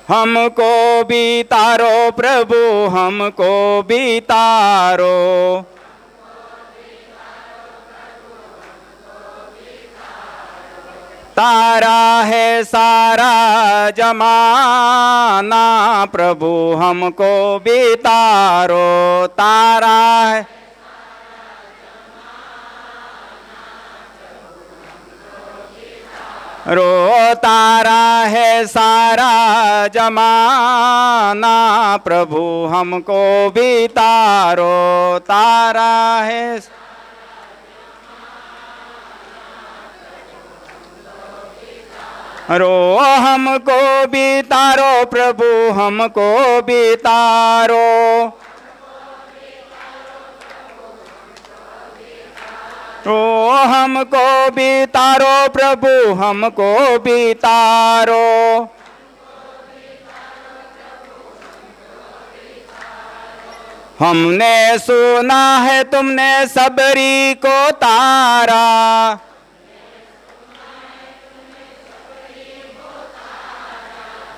हमको भी तारो प्रभु, हमको भी तारो। तारा है सारा जमाना, प्रभु हमको भी तारो। तारा है रो, तारा है सारा जमाना, प्रभु हमको भी तारो। तारा है रो, हमको भी तारो प्रभु, हमको भी तारो। रो, हमको भी तारो प्रभु, हमको भी तारो। हमने सुना है तुमने सबरी को तारा,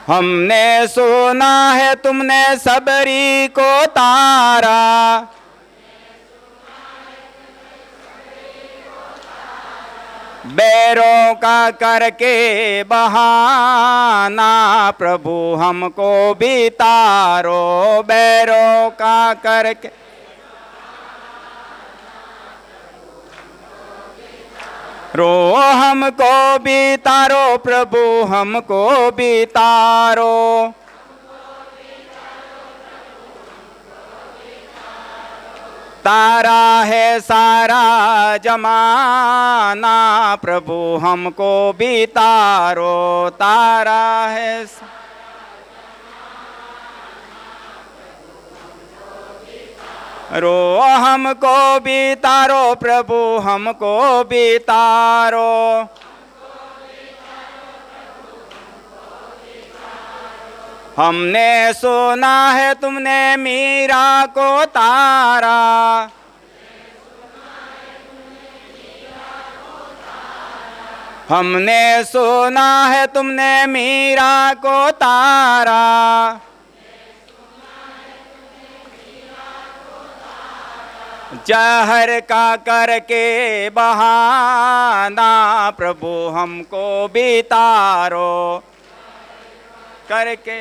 हमने सुना है तुमने सबरी को तारा। बैरों का करके बहाना, प्रभु हमको भी तारो। बैरों का करके रो, हमको भी तारो प्रभु, हमको भी तारो। तारा है सारा जमाना, प्रभु हमको भी तारो। तारा है रो, हमको भी तारो प्रभु, हमको भी तारो। हमने सुना है तुमने मीरा को तारा, हमने सुना है तुमने मीरा को तारा। जहर का करके बहाना, प्रभु हमको भी तारो। करके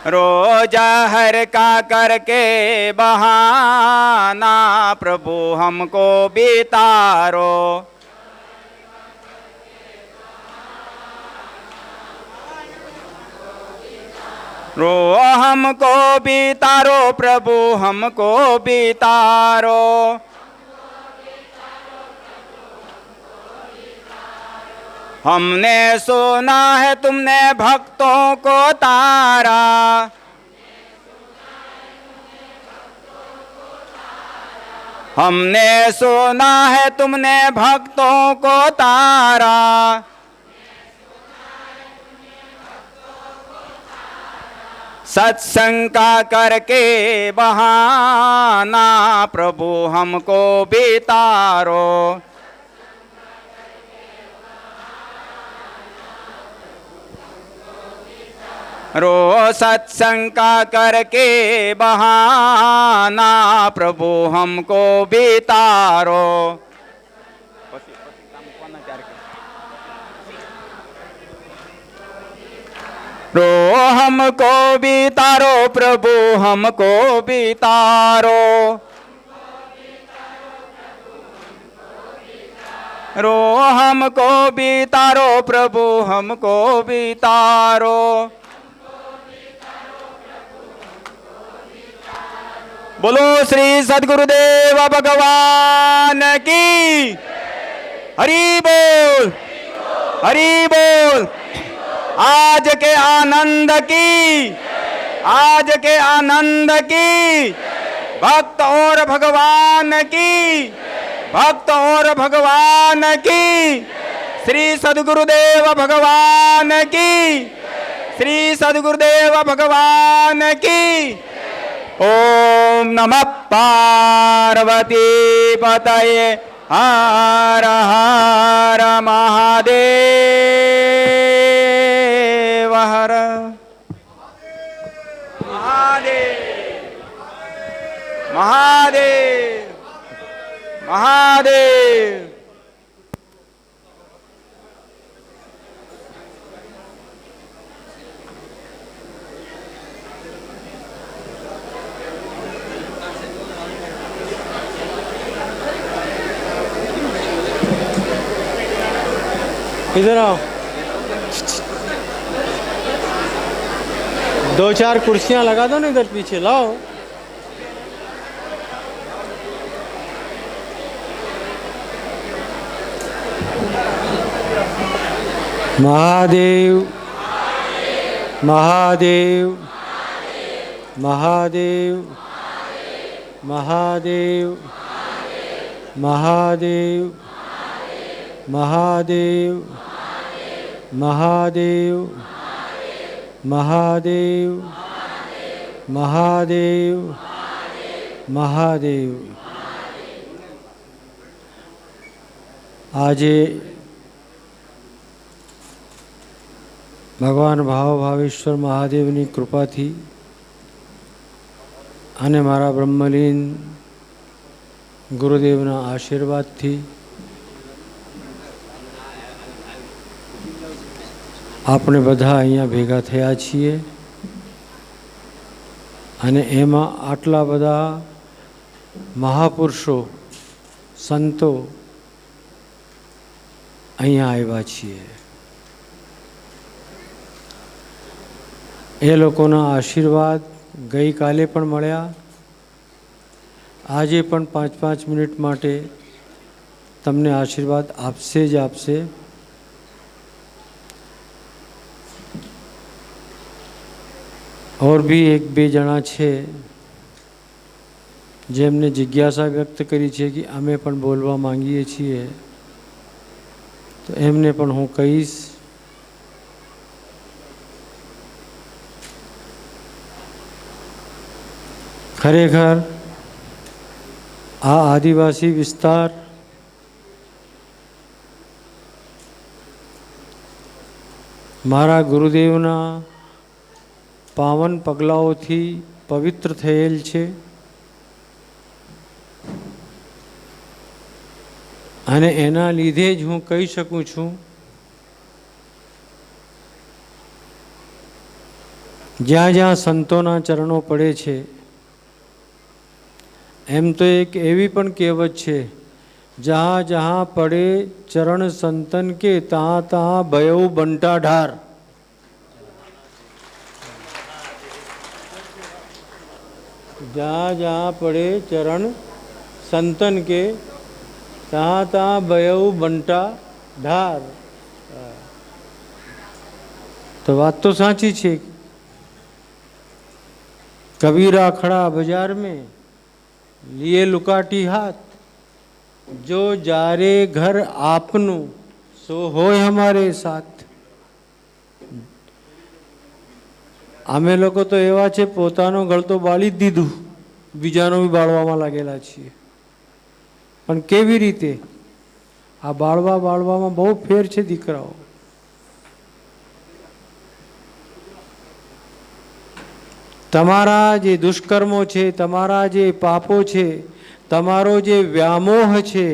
रो, जहर का करके बहाना, प्रभु हमको भी तारो। रो, हमको भी तारो प्रभु, हमको भी तारो। हमने सुना है तुमने भक्तों को तारा, हमने सुना है तुमने भक्तों को तारा। सत्संग का करके बहाना, प्रभु हमको भी तारो। रो, सत्संग का करके बहाना, प्रभु हमको भी तारो। रो, हमको भी तारो प्रभु, हमको भी तारो। रो, हमको भी तारो प्रभु, हमको भी तारो। बोलो श्री सद्गुरुदेव भगवान की हरि बोल, हरि बोल। आज के आनंद की, आज के आनंद की, भक्त और भगवान की, भक्त और भगवान की। श्री सद्गुरुदेव भगवान की, श्री सद्गुरुदेव भगवान की। ओम नमः पार्वती पतये हर हर महादेव हर महादेव महादेव महादेव। इधर आओ, 2-4 कुर्सियां लगा दो ना इधर पीछे, लाओ। महादेव महादेव महादेव महादेव महादेव महादेव महादेव महादेव महादेव महादेव। આજે ભગવાન ભાવેશ્વર મહાદેવની કૃપાથી અને મારા બ્રહ્મલીન ગુરુદેવના આશીર્વાદથી આપણે બધા અહીંયા ભેગા થયા છીએ અને એમાં આટલા બધા મહાપુરુષો સંતો અહીંયા આવ્યા છીએ। એ લોકોના આશીર્વાદ ગઈકાલે પણ મળ્યા, આજે પણ 5-5 મિનિટ માટે તમને આશીર્વાદ આપશે જ આપશે। और भी 1-2 જણા છે જેમને જિજ્ઞાસા વ્યક્ત કરી છે કે અમે પણ બોલવા માંગીએ છીએ, તો એમને પણ હું કહીશ। ખરેખર આ આદિવાસી વિસ્તાર મારા ગુરુદેવના પાવન પગલાઓથી પવિત્ર થયેલ છે અને એના લીધે જ હું કહી શકું છું જ્યાં જ્યાં સંતોના ચરણો પડે છે, એમ તો એક એવી પણ કહેવત છે, जहाँ जहाँ पड़े चरण संतन के तहाँ तहाँ भयउ बंटा ढार। जहाँ जहाँ पड़े चरण संतन के तहाँ तहाँ भयउ बंटा ढार। तो बात तो साची छे। कबीरा खड़ा बाजार में लिए लुकाटी हाथ, जो जारे घर आपनु सो होय हमारे साथ। અમે લોકો તો એવા છે પોતાનો ગળ તો બાળી જ દીધું, બીજાનો બી બાળવામાં લાગેલા છીએ, પણ કેવી રીતે આ બાળવામાં બહુ ફેર છે દીકરાઓ। તમારા જે દુષ્કર્મો છે, તમારા જે પાપો છે, તમારો જે વ્યામોહ છે,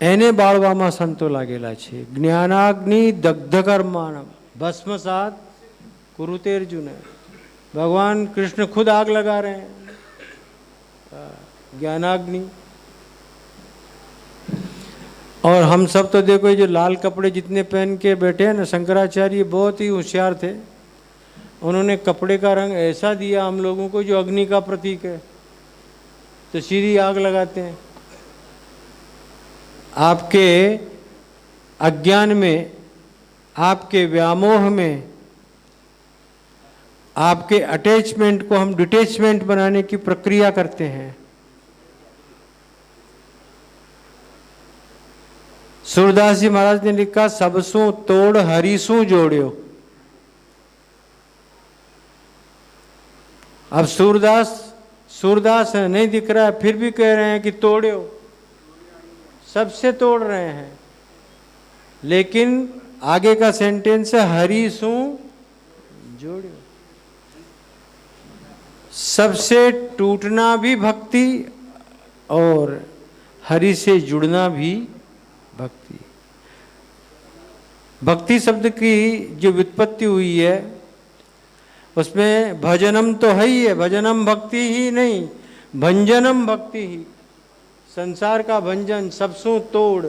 એને બાળવામાં સંતો લાગેલા છે। જ્ઞાનાગ્નિ દગ્ધ કર્માણમ भस्मसात कुरुतेर्जुन। भगवान कृष्ण खुद आग लगा रहे हैं, ज्ञानाग्नि। और हम सब तो देखो ये जो लाल कपड़े जितने पहन के बैठे हैं ना, शंकराचार्य बहुत ही होशियार थे। उन्होंने कपड़े का रंग ऐसा दिया हम लोगों को जो अग्नि का प्रतीक है, तो सीधी आग लगाते हैं। आपके अज्ञान में, आपके व्यामोह में, आपके अटैचमेंट को हम डिटैचमेंट बनाने की प्रक्रिया करते हैं। सूरदास जी महाराज ने लिखा, सबसु तोड़ हरिसु जोड़ियो। अब सूरदास सूरदास है, नहीं दिख रहा है, फिर भी कह रहे हैं कि तोड़ो, सबसे तोड़ रहे हैं। लेकिन आगे का सेंटेंस है हरि सु जोड़ो। सबसे टूटना भी भक्ति और हरि से जुड़ना भी भक्ति। भक्ति शब्द की जो व्युत्पत्ति हुई है उसमें भजनम तो है ही है, भजनम भक्ति ही नहीं, भंजनम भक्ति ही, संसार का भंजन, सबसों तोड़।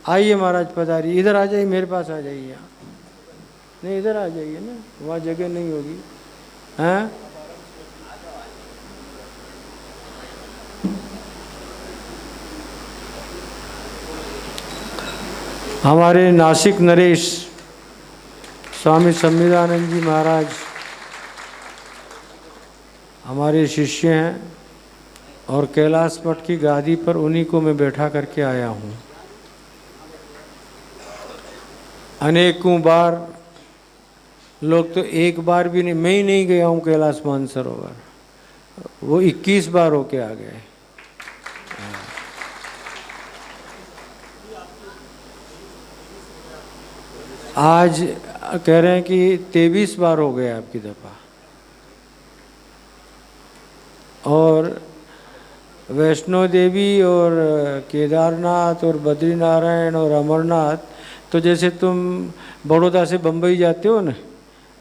आइए महाराज पधारिए, इधर आ जाइए, मेरे पास आ जाइए। यहाँ नहीं, इधर आ जाइए ना, वहाँ जगह नहीं होगी। हैं हमारे नासिक नरेश स्वामी संविदानंद जी महाराज हमारे शिष्य हैं और कैलाश मठ की गादी पर उन्हीं को मैं बैठा करके आया हूँ। अनेकों बार लोग तो एक बार भी नहीं, मैं ही नहीं गया हूँ कैलाश मानसरोवर, वो 21 बार होके आ गए। आज कह रहे हैं कि 23 बार हो गया आपकी दफा। और वैष्णो देवी और केदारनाथ और बद्रीनारायण और अमरनाथ तो जैसे तुम बड़ौदा से बम्बई जाते हो ना,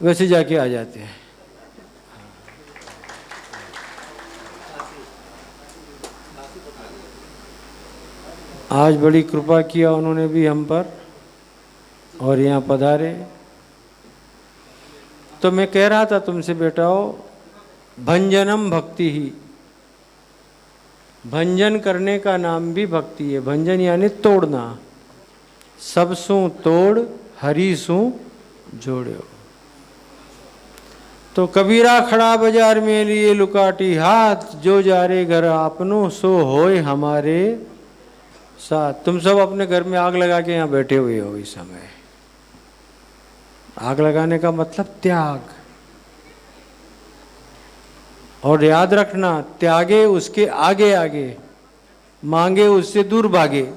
वैसे जाके आ जाते हैं। आज बड़ी कृपा किया उन्होंने भी हम पर और यहाँ पधारे। तो मैं कह रहा था तुमसे बेटाओ, भंजनम भक्ति ही, भंजन करने का नाम भी भक्ति है। भंजन यानी तोड़ना, सबसों तोड़ हरि सु जोड़ो। तो कबीरा खड़ा बाजार में लिए लुकाटी हाथ, जो जा रे घर आपनो सो होए हमारे साथ। तुम सब अपने घर में आग लगा के यहाँ बैठे हुए हो इस समय। आग लगाने का मतलब त्याग, और याद रखना, त्यागे उसके आगे आगे, मांगे उससे दूर भागे,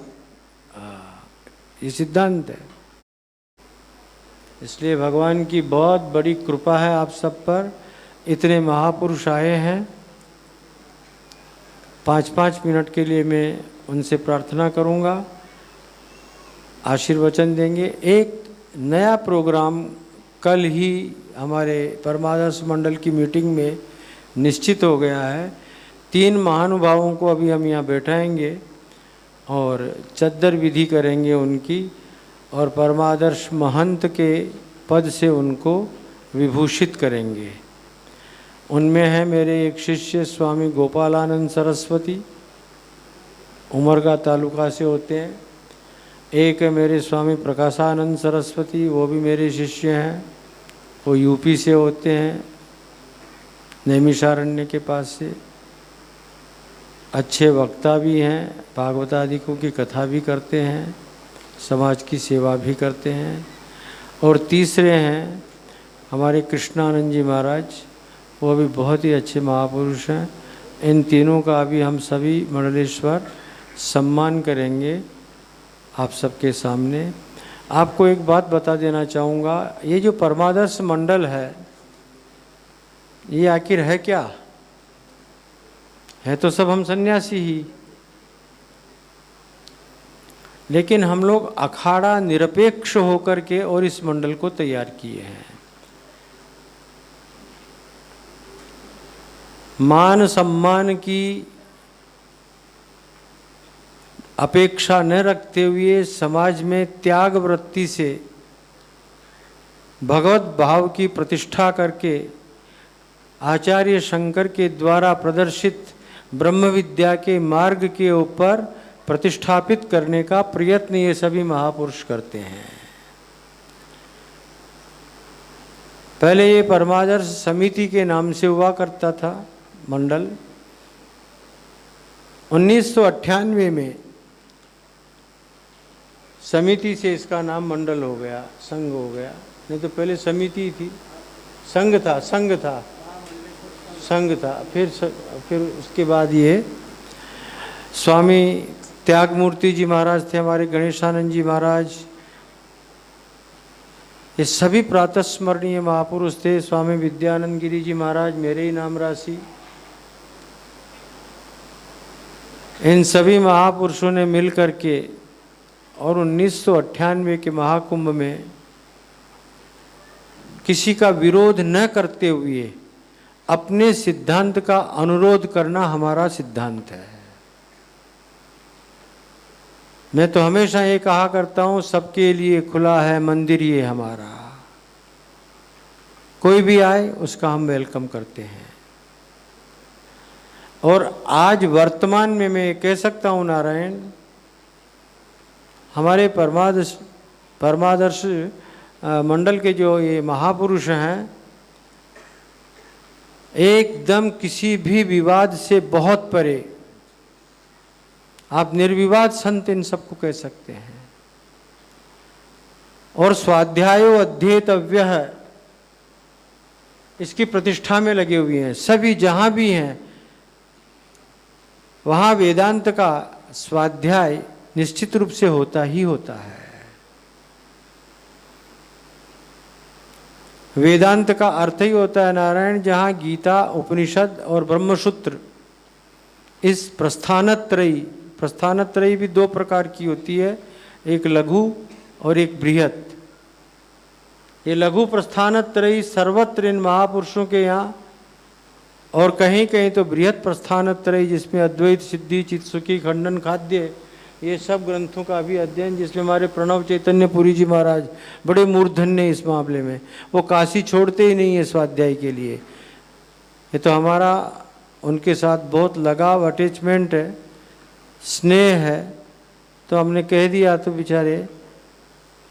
ये सिद्धांत है। इसलिए भगवान की बहुत बड़ी कृपा है आप सब पर। इतने महापुरुष आए हैं, 5-5 मिनट के लिए मैं उनसे प्रार्थना करूंगा, आशीर्वचन देंगे। एक नया प्रोग्राम कल ही हमारे परमादर्श मंडल की मीटिंग में निश्चित हो गया है। 3 महानुभावों को अभी हम यहाँ बैठाएंगे और चद्दर विधि करेंगे उनकी, और परमादर्श महंत के पद से उनको विभूषित करेंगे। उनमें है मेरे एक शिष्य स्वामी गोपालानंद सरस्वती, उमरगा तालुका से होते हैं। एक है मेरे स्वामी प्रकाशानंद सरस्वती, वो भी मेरे शिष्य हैं, वो यूपी से होते हैं, नैमिषारण्य के पास से। अच्छे वक्ता भी हैं, भागवतादिकों की कथा भी करते हैं, समाज की सेवा भी करते हैं। और तीसरे हैं हमारे कृष्णानंद जी महाराज, वो भी बहुत ही अच्छे महापुरुष हैं। इन तीनों का अभी हम सभी मंडलेश्वर सम्मान करेंगे आप सबके सामने। आपको एक बात बता देना चाहूँगा, ये जो परमादर्श मंडल है ये आखिर है क्या? है तो सब हम सन्यासी ही, लेकिन हम लोग अखाड़ा निरपेक्ष होकर के और इस मंडल को तैयार किए हैं। मान सम्मान की अपेक्षा न रखते हुए समाज में त्याग वृत्ति से भगवत भाव की प्रतिष्ठा करके आचार्य शंकर के द्वारा प्रदर्शित ब्रह्म विद्या के मार्ग के ऊपर प्रतिष्ठापित करने का प्रयत्न ये सभी महापुरुष करते हैं। पहले ये परमादर्श समिति के नाम से हुआ करता था मंडल। 1998 में समिति से इसका नाम मंडल हो गया, संघ हो गया। नहीं तो पहले समिति थी, संघ था संघ था। फिर उसके बाद ये स्वामी त्यागमूर्ति जी महाराज थे, हमारे गणेशानंद जी महाराज, ये सभी प्रातस्मरणीय महापुरुष थे। स्वामी विद्यानंद गिरी जी महाराज, मेरे ही नाम राशि, इन सभी महापुरुषों ने मिल करके और 1998 के महाकुंभ में किसी का विरोध न करते हुए अपने सिद्धांत का अनुरोध करना हमारा सिद्धांत है। मैं तो हमेशा ये कहा करता हूँ, सबके लिए खुला है मंदिर ये हमारा, कोई भी आए उसका हम वेलकम करते हैं। और आज वर्तमान में मैं कह सकता हूँ नारायण, हमारे परमादर्श मंडल के जो ये महापुरुष हैं, एकदम किसी भी विवाद से बहुत परे, आप निर्विवाद संत इन सबको कह सकते हैं। और स्वाध्यायो अध्येतव्य है, इसकी प्रतिष्ठा में लगे हुए हैं। सभी जहां भी हैं वहां वेदांत का स्वाध्याय निश्चित रूप से होता ही होता है। वेदांत का अर्थ ही होता है नारायण, जहाँ गीता, उपनिषद और ब्रह्मसूत्र, इस प्रस्थानत्रयी भी दो प्रकार की होती है, एक लघु और एक बृहत। ये लघु प्रस्थानत्रयी सर्वत्र इन महापुरुषों के यहाँ, और कहीं कहीं तो बृहत प्रस्थानत्रयी जिसमें अद्वैत, सिद्धि, चित्सुखी, खंडन, खाद्य, ये सब ग्रंथों का भी अध्ययन, जिसमें हमारे प्रणव चैतन्य पुरी जी महाराज बड़े मूर्धन्य इस मामले में, वो काशी छोड़ते ही नहीं है स्वाध्याय के लिए। ये तो हमारा उनके साथ बहुत लगाव, अटैचमेंट है, स्नेह है। तो हमने कह दिया तो बेचारे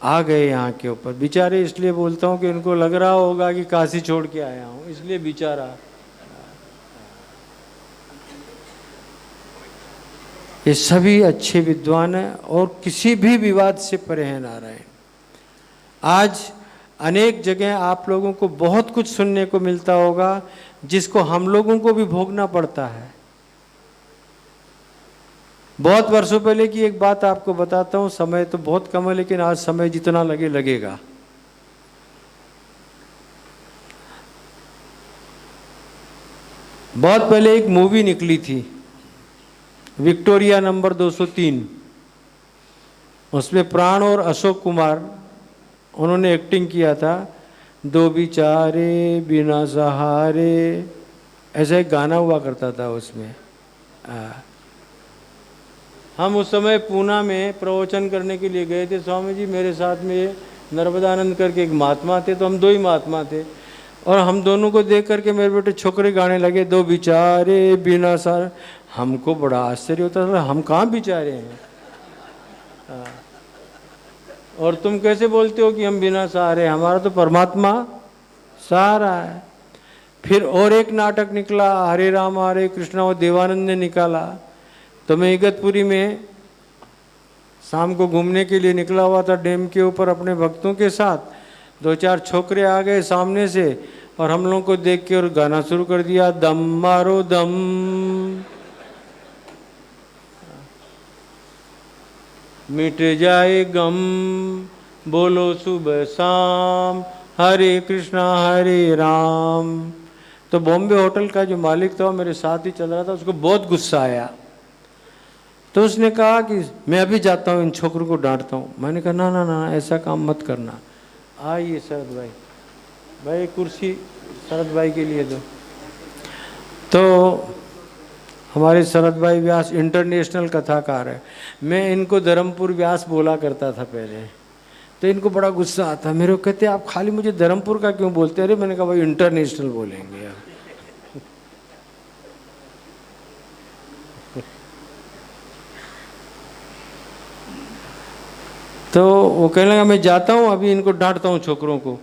आ गए यहाँ के ऊपर। बेचारे इसलिए बोलता हूँ कि उनको लग रहा होगा कि काशी छोड़ के आया हूँ, इसलिए बेचारा। ये सभी अच्छे विद्वान हैं और किसी भी विवाद से परे हैं नारायण। आज अनेक जगह आप लोगों को बहुत कुछ सुनने को मिलता होगा जिसको हम लोगों को भी भोगना पड़ता है। बहुत वर्षों पहले की एक बात आपको बताता हूँ, समय तो बहुत कम है लेकिन आज समय जितना लगेगा। बहुत पहले एक मूवी निकली थी, विक्टोरिया नंबर 203, उसमें प्राण और अशोक कुमार उन्होंने एक्टिंग किया था। दो बिचारे बिना सहारे, ऐसा एक गाना हुआ करता था उसमें। हम उस समय पूना में प्रवचन करने के लिए गए थे। स्वामी जी मेरे साथ में नर्मदानंद करके एक महात्मा थे, तो हम दो ही महात्मा थे, और हम दोनों को देख करके मेरे बेटे छोकरे गाने लगे, दो बिचारे बिना सहारे। हमको बड़ा आश्चर्य होता था, हम कहाँ बिचारे हैं, और तुम कैसे बोलते हो कि हम बिना सहारे, हमारा तो परमात्मा सहारा है। फिर और एक नाटक निकला, हरे राम हरे कृष्णा, वो देवानंद ने निकाला। तो मैं इगतपुरी में शाम को घूमने के लिए निकला हुआ था डैम के ऊपर अपने भक्तों के साथ। दो चार छोकरे आ गए सामने से और हम लोगों को देख के और गाना शुरू कर दिया, दम मारो दम। मिट जाए गम, बोलो सुबह शाम, हरे कृष्णा हरे राम। तो बॉम्बे होटल का जो मालिक था वो मेरे साथ ही चल रहा था, उसको बहुत गुस्सा आया। तो उसने कहा कि मैं अभी जाता हूँ, इन छोकरों को डांटता हूँ। मैंने कहा ना ना ना, ऐसा काम मत करना। आइए शरद भाई, भाई कुर्सी शरद भाई के लिए दो। तो हमारे शरद भाई व्यास इंटरनेशनल कथाकार है। मैं इनको धर्मपुर व्यास बोला करता था पहले, तो इनको बड़ा गुस्सा आता। मेरे को कहते आप खाली मुझे धर्मपुर का क्यों बोलते हैं? अरे मैंने कहा भाई इंटरनेशनल बोलेंगे यार। तो वो कहने लगा मैं जाता हूँ, अभी इनको डांटता हूँ छोकरों को,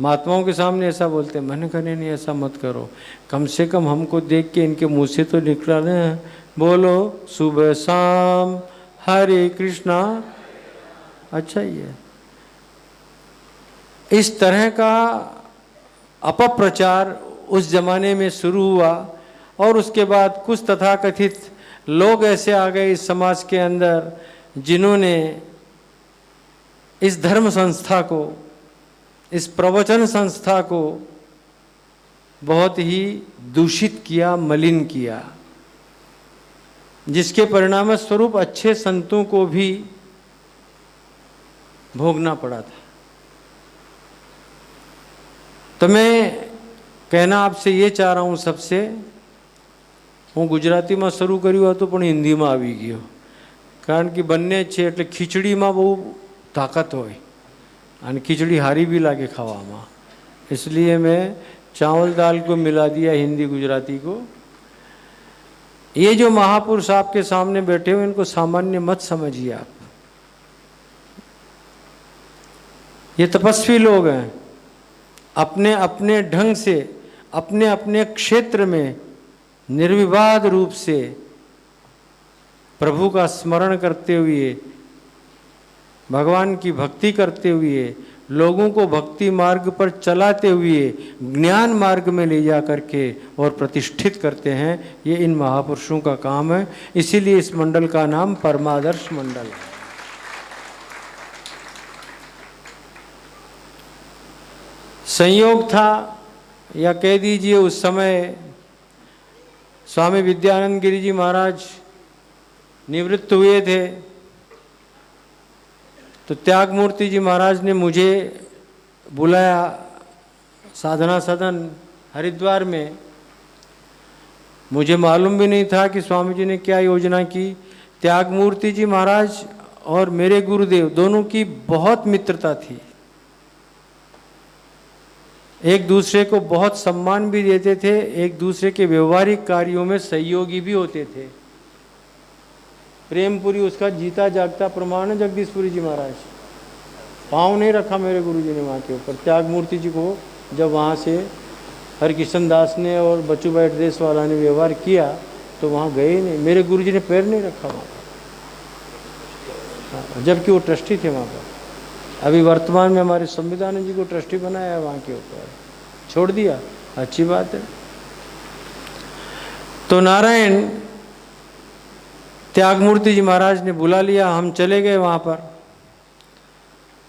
महात्माओं के सामने ऐसा बोलते हैं। मैंने कहा नहीं ऐसा मत करो, कम से कम हमको देख के इनके मुंह से तो निकला ना, बोलो सुबह शाम हरे कृष्णा। अच्छा ये इस तरह का अपप्रचार उस जमाने में शुरू हुआ और उसके बाद कुछ तथाकथित लोग ऐसे आ गए इस समाज के अंदर जिन्होंने इस धर्म संस्था को, इस प्रवचन संस्था को बहुत ही दूषित किया, मलिन किया, जिसके परिणाम स्वरूप अच्छे संतों को भी भोगना पड़ा था। तो मैं कहना आपसे ये चाह रहा हूँ सबसे, હું ગુજરાતીમાં શરૂ કર્યું હતું પણ હિન્દીમાં આવી ગયો, કારણ કે બંને છે એટલે ખીચડીમાં બહુ તાકાત હોય અને ખીચડી હારી भी લાગે ખાવામાં, इसलिए मैं चावल दाल को मिला दिया हिंदी गुजराती को। ये जो महापुरुष आपके सामने बैठे हुए इनको सामान्य मत समझिए आप, ये तपस्वी लोग हैं, अपने अपने ढंग से अपने अपने क्षेत्र में निर्विवाद रूप से प्रभु का स्मरण करते हुए, भगवान की भक्ति करते हुए, लोगों को भक्ति मार्ग पर चलाते हुए ज्ञान मार्ग में ले जा करके और प्रतिष्ठित करते हैं। ये इन महापुरुषों का काम है, इसीलिए इस मंडल का नाम परमादर्श मंडल है। संयोग था या कह दीजिए उस समय स्वामी विद्यानंद गिरी जी महाराज निवृत्त हुए थे, तो त्यागमूर्ति जी महाराज ने मुझे बुलाया साधना सदन हरिद्वार में। मुझे मालूम भी नहीं था कि स्वामी जी ने क्या योजना की। त्यागमूर्ति जी महाराज और मेरे गुरुदेव दोनों की बहुत मित्रता थी, एक दूसरे को बहुत सम्मान भी देते थे, एक दूसरे के व्यवहारिक कार्यों में सहयोगी भी होते थे। प्रेमपुरी उसका जीता जागता प्रमाण है। जगदीशपुरी जी महाराज, पाँव नहीं रखा मेरे गुरु जी ने वहाँ के ऊपर। त्यागमूर्ति जी को जब वहाँ से हरकिशन दास ने और बच्चू भाई ड्रेस वाला ने व्यवहार किया तो वहाँ गए ही नहीं, मेरे गुरु जी ने पैर नहीं रखा वहाँ पर, जबकि वो ट्रस्टी थे वहाँ पर। अभी वर्तमान में हमारे संविधान जी को ट्रस्टी बनाया है वहाँ के ऊपर, छोड़ दिया, अच्छी बात है। तो नारायण त्यागमूर्ति जी महाराज ने बुला लिया, हम चले गए वहाँ पर।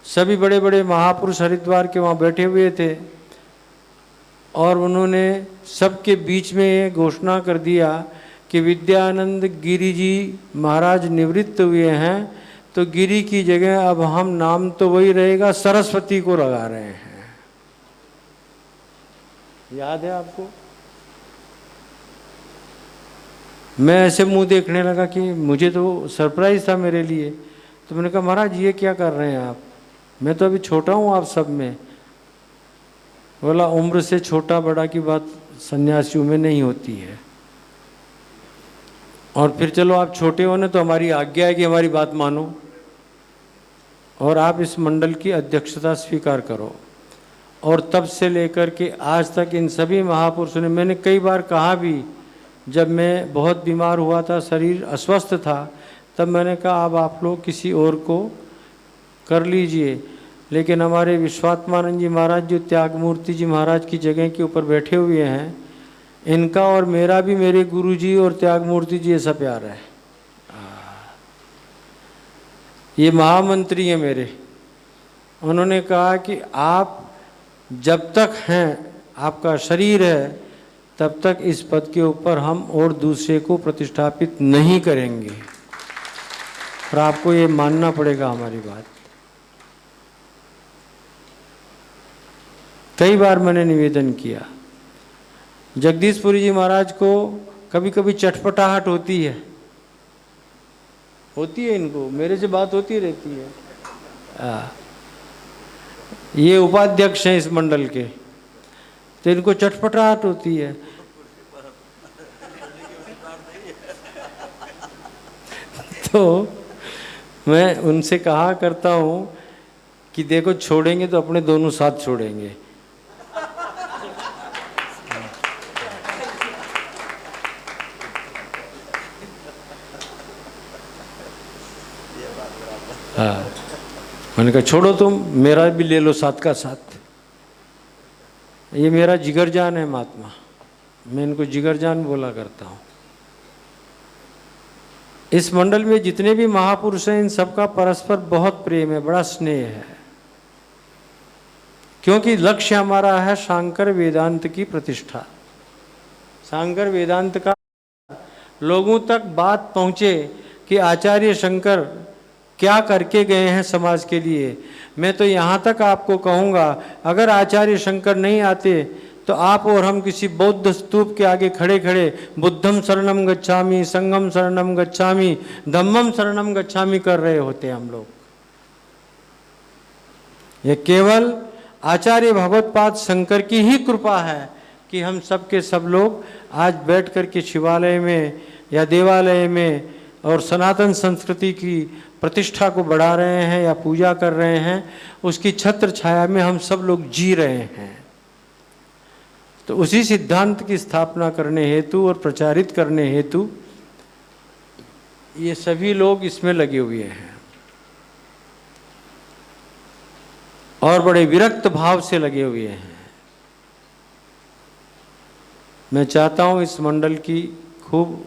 सभी बड़े बड़े महापुरुष हरिद्वार के वहाँ बैठे हुए थे और उन्होंने सबके बीच में ये घोषणा कर दिया कि विद्यानंद गिरी जी महाराज निवृत्त हुए हैं, तो गिरी की जगह अब हम नाम तो वही रहेगा, सरस्वती को लगा रहे हैं। याद है आपको? मैं ऐसे मुंह देखने लगा कि मुझे तो सरप्राइज था मेरे लिए। तो मैंने कहा महाराज ये क्या कर रहे हैं आप, मैं तो अभी छोटा हूँ आप सब में। बोला उम्र से छोटा बड़ा की बात सन्यासियों में नहीं होती है, और फिर चलो आप छोटे हो ना तो हमारी आज्ञा है कि हमारी बात मानो और आप इस मंडल की अध्यक्षता स्वीकार करो। और तब से लेकर के आज तक इन सभी महापुरुषों ने, मैंने कई बार कहा भी, जब मैं बहुत बीमार हुआ था, शरीर अस्वस्थ था, तब मैंने कहा अब आप लोग किसी और को कर लीजिए। लेकिन हमारे विश्वात्मानंद जी महाराज जो त्यागमूर्ति जी महाराज की जगह के ऊपर बैठे हुए हैं, इनका और मेरा भी मेरे गुरु जी और त्यागमूर्ति जी ऐसा प्यार है। ये महामंत्री हैं मेरे। उन्होंने कहा कि आप जब तक हैं, आपका शरीर है, तब तक इस पद के ऊपर हम और दूसरे को प्रतिष्ठापित नहीं करेंगे, और आपको ये मानना पड़ेगा हमारी बात। कई बार मैंने निवेदन किया। जगदीशपुरी जी महाराज को कभी कभी चटपटाहट होती है इनको, मेरे से बात होती रहती है। ये उपाध्यक्ष हैं इस मंडल के, तो इनको चटपटाहट होती है। तो मैं उनसे कहा करता हूँ कि देखो छोड़ेंगे तो अपने दोनों साथ छोड़ेंगे। हाँ, मैंने कहा छोड़ो तुम, मेरा भी ले लो साथ का साथ। ये मेरा जिगरजान है महात्मा, मैं इनको जिगरजान बोला करता हूँ। इस मंडल में जितने भी महापुरुष हैं इन सबका परस्पर बहुत प्रेम है, बड़ा स्नेह है, क्योंकि लक्ष्य हमारा है शांकर वेदांत की प्रतिष्ठा। शांकर वेदांत का लोगों तक बात पहुँचे कि आचार्य शंकर क्या करके गए हैं समाज के लिए। मैं तो यहाँ तक आपको कहूँगा, अगर आचार्य शंकर नहीं आते तो आप और हम किसी बौद्ध स्तूप के आगे खड़े खड़े बुद्धम शरणम गच्छामि, संघम शरणम गच्छामि, धम्मम शरणम गच्छामि कर रहे होते हम लोग। ये केवल आचार्य भगवत्पाद शंकर की ही कृपा है कि हम सब के सब लोग आज बैठ कर के शिवालय में या देवालय में और सनातन संस्कृति की प्रतिष्ठा को बढ़ा रहे हैं या पूजा कर रहे हैं, उसकी छत्र छाया में हम सब लोग जी रहे हैं। तो उसी सिद्धांत की स्थापना करने हेतु और प्रचारित करने हेतु ये सभी लोग इसमें लगे हुए हैं और बड़े विरक्त भाव से लगे हुए हैं। मैं चाहता हूँ इस मंडल की खूब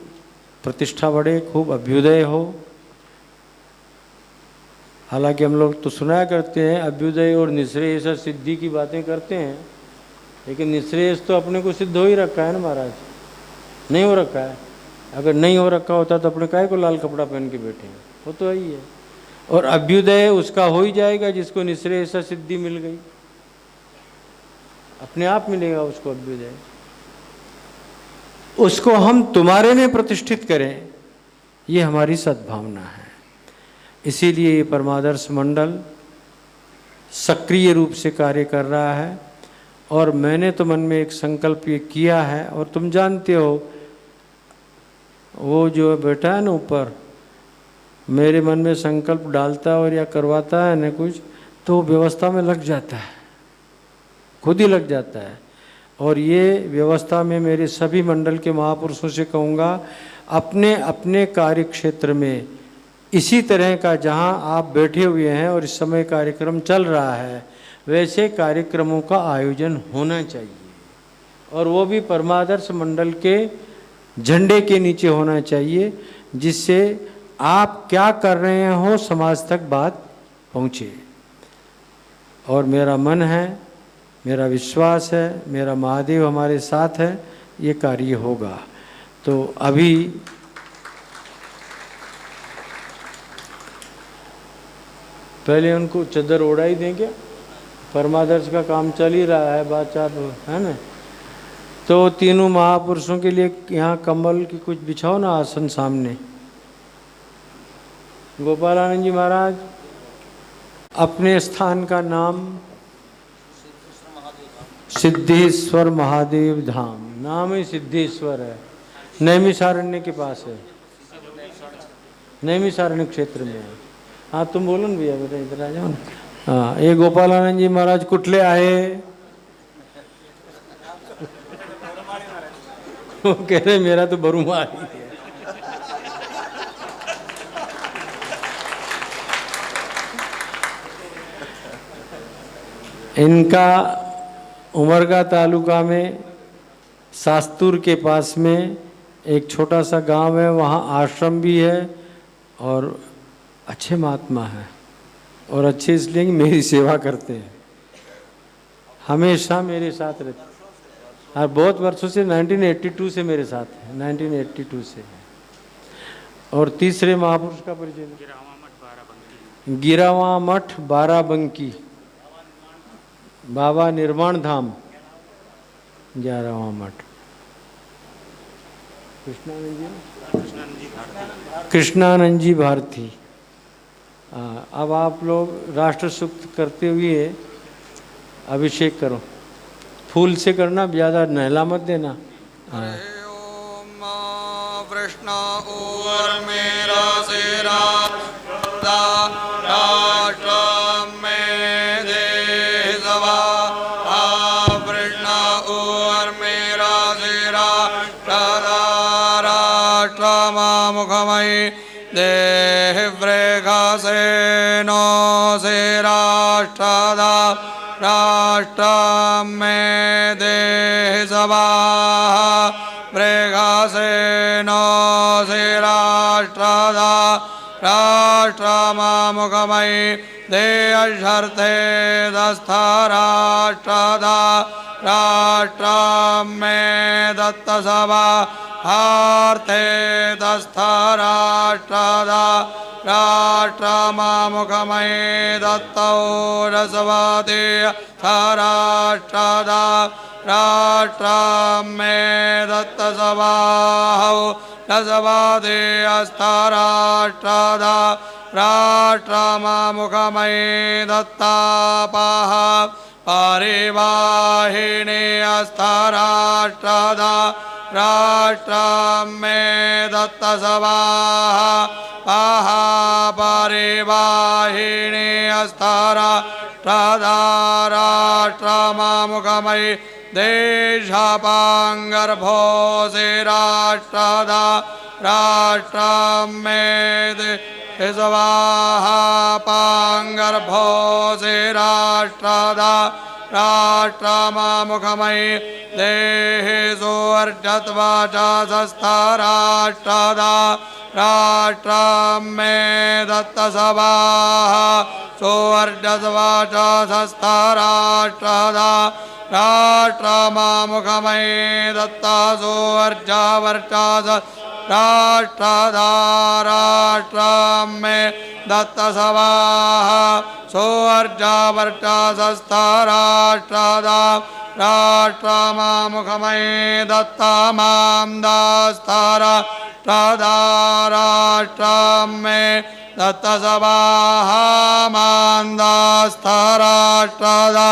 प्रतिष्ठा बढ़े, खूब अभ्युदय हो। हालांकि हम लोग तो सुनाया करते हैं अभ्युदय और निःश्रेयस सिद्धि की बातें करते हैं, लेकिन निःश्रेयस तो अपने को सिद्ध हो ही रखा है ना महाराज, नहीं हो रखा है। अगर नहीं हो रखा होता तो अपने काहे को लाल कपड़ा पहन के बैठे हैं, वो तो यही है। और अभ्युदय उसका हो ही जाएगा जिसको निःश्रेयस सिद्धि मिल गई, अपने आप मिलेगा उसको अभ्युदय। उसको हम तुम्हारे में प्रतिष्ठित करें, ये हमारी सद्भावना है। इसीलिए ये परमादर्श मंडल सक्रिय रूप से कार्य कर रहा है। और मैंने तो मन में एक संकल्प ये किया है, और तुम जानते हो वो जो बैठा है ना ऊपर, मेरे मन में संकल्प डालता है और या करवाता है ना कुछ, तो व्यवस्था में लग जाता है, खुद ही लग जाता है। और ये व्यवस्था में मेरे सभी मंडल के महापुरुषों से कहूँगा, अपने अपने कार्य क्षेत्र में इसी तरह का जहाँ आप बैठे हुए हैं और इस समय कार्यक्रम चल रहा है, वैसे कार्यक्रमों का आयोजन होना चाहिए। और वो भी परमादर्श मंडल के झंडे के नीचे होना चाहिए, जिससे आप क्या कर रहे हो समाज तक बात पहुँचे। और मेरा मन है, मेरा विश्वास है, मेरा महादेव हमारे साथ है, ये कार्य होगा। तो अभी पहले उनको चद्दर ओढ़ा ही दें क्या, परमादर्श का काम चल ही रहा है, बातचीत है ना। तो तीनों महापुरुषों के लिए यहाँ कम्बल की कुछ बिछाओ ना आसन सामने। गोपालानंद जी महाराज अपने स्थान का नाम सिद्धेश्वर महादेव धाम, नाम ही सिद्धेश्वर है, नैमिषारण्य के पास है, नैमिषारण्य क्षेत्र में है। हाँ तुम बोलो ना भैया, बेटा इधर आ जाओ ना। हाँ, ये गोपालानंद जी महाराज कुटले आए, वो कह रहे मेरा तो बरूमा ही है। इनका उमरगा तालुका में सास्तूर के पास में एक छोटा सा गांव है, वहाँ आश्रम भी है और अच्छे महात्मा हैं। और अच्छे इसलिए कि मेरी सेवा करते हैं, हमेशा मेरे साथ रहते हैं। और बहुत वर्षों से 1982 से मेरे साथ है, 1982 से। और तीसरे महापुरुष का परिचय, गिरावा मठ बाराबंकी, बाबा निर्वाण धाम 11वां मठ, कृष्णानंद जी भारती। अब आप लोग राष्ट्र सूक्त करते हुए अभिषेक करो, फूल से करना, ज़्यादा नहला मत देना। ओम कृष्ण और मेरा सेरा राष्ट्र में दे सवा, कृष्ण और मेरा सेरा राष्ट्र मुखमयी देह व्रेखा से नो से राष्ट्र में दे राष्ट्रदा राष्ट्रमामुखमयि देयशर्थे दस्था राष्ट्रदा राष्ट्रं मे दत्तसभा हार्थे दस्था राष्ट्रदा राष्ट्रमामुखमयि दत्तौ रसवते राष्ट्रदा राष्ट्रं मे दत्तसभाहौ रसवते अस्था राष्ट्रदा राष्ट्रमामुखमयि दत्तापाः परिवाहिनी अस्था राष्ट्रदा राष्ट्रं मे दत्तसभाः पाहा परिवाहिनी अस्था राष्ट्रदा राष्ट्रमामुखमयि देशपाङ्गर्भोऽसि राष्ट्रदा राष्ट्रं मे स्वाहा पाङ्गर्भोऽसि राष्ट्रदा राष्ट्रमामुखमयि देहि सुवर्जत्वाचस्था राष्ट्रदा राष्ट्रं मे दत्तसभाः सुवर्जत्वाचस्था राष्ट्रदा राष्ट्रमामुखमयि दत्ता सुवर्जावर्चास राष्ट्रदा राष्ट्रं मे दत्तसभाः सुवर्जावर्चासस्था राष्ट्रदा राष्ट्रमामुखमयि दत्ता मां दास्था राष्ट्रदा राष्ट्रं मे दत्तसभाः मां दास्था राष्ट्रदा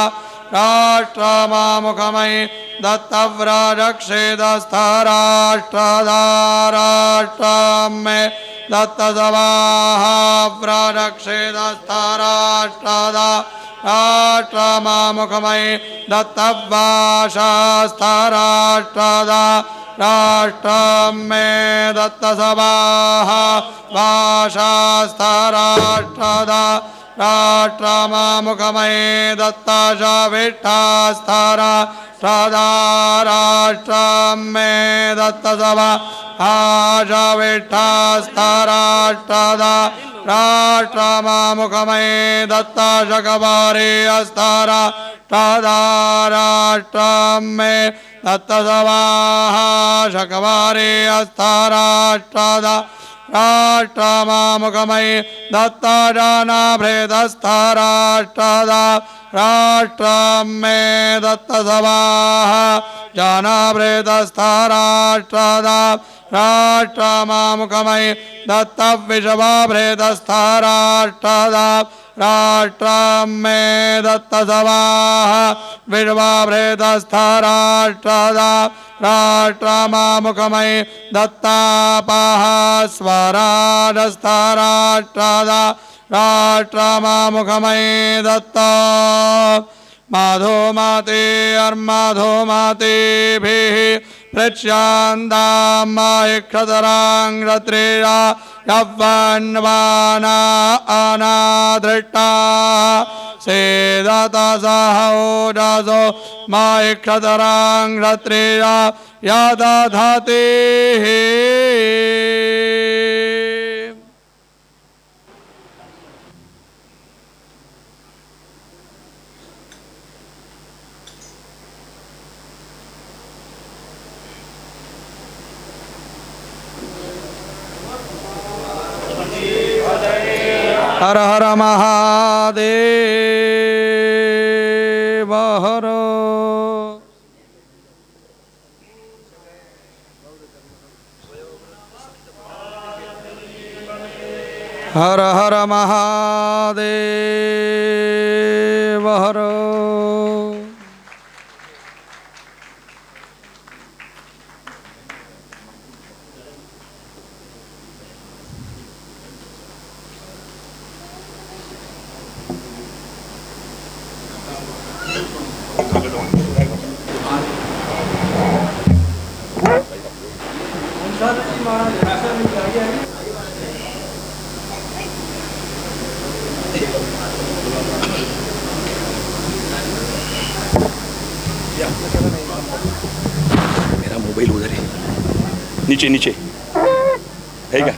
राष्ट्रमामुखमयि दत्तव्रजक्षेदस्था राष्ट्रदा राष्ट्रं मे दत्तसभाः व्रजक्षेदस्था राष्ट्रदा राष्ट्रमामुखमयि दत्तवाशास्था राष्ट्रदा राष्ट्रं मे दत्तसभाः वाशास्था राष्ट्रदा राष्ट्रमामुखमयि दत्ताशाविष्ठास्था राष्ट्रदा राष्ट्रं मे दत्तसभा आशाविष्ठास्था राष्ट्रदा राष्ट्रमामुखमयि दत्ताशकवारे अस्था राष्ट्रदा राष्ट्रं मे दत्तसभाः शकवारे अस्था राष्ट्रदा राष्ट्रमामुखमयि दत्ताजानाभृतस्था राष्ट्रदा राष्ट्रं मे दत्तसभाः जानाभृतस्था राष्ट्रदा राष्ट्रमामुखमयि दत्तविषवाभृतस्था राष्ट्रदा राष्ट्रं मे दत्तसभाः विषवाभृतस्था राष्ट्रदा राष्ट्रमामुखमयि दत्तापाः स्वराजस्था राष्ट्रदा राष्ट्रमामुखमयि दत्ता माधोमाते अर्माधोमातेभिः प्रच्यांदां मायक्षतराङ्गत्रेया यवन्वाना अनादृष्टा सेदतसहोजसो मायक्षतराङ्गत्रेया यदधाते हर हर महादेव हर हर हर महादेव हर मेरा मोबाइल उधर है, नीचे नीचे है क्या?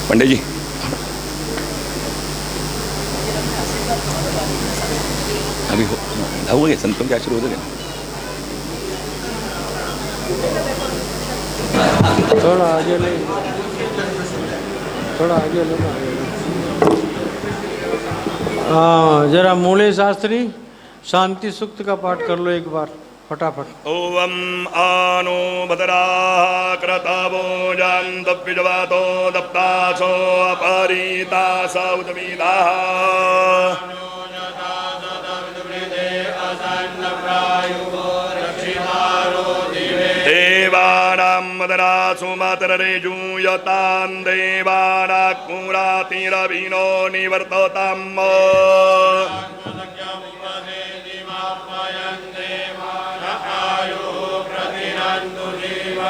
पंडित जी अभी हो गए संतों के आशीर्वाद हो गए। थोड़ा आगे ले, थोड़ा आगे लो ना। हाँ, जरा मूले शास्त्री शांति सूक्त का पाठ कर लो एक बार फटाफट। ओम आनो भद्राः क्रतवो जन्तव्यजवातो दप्तासो अपरीता सौदमीदाः देवानां मदरासु मातररेजु यतां देवानां कुरातिरविनो निवर्तताम्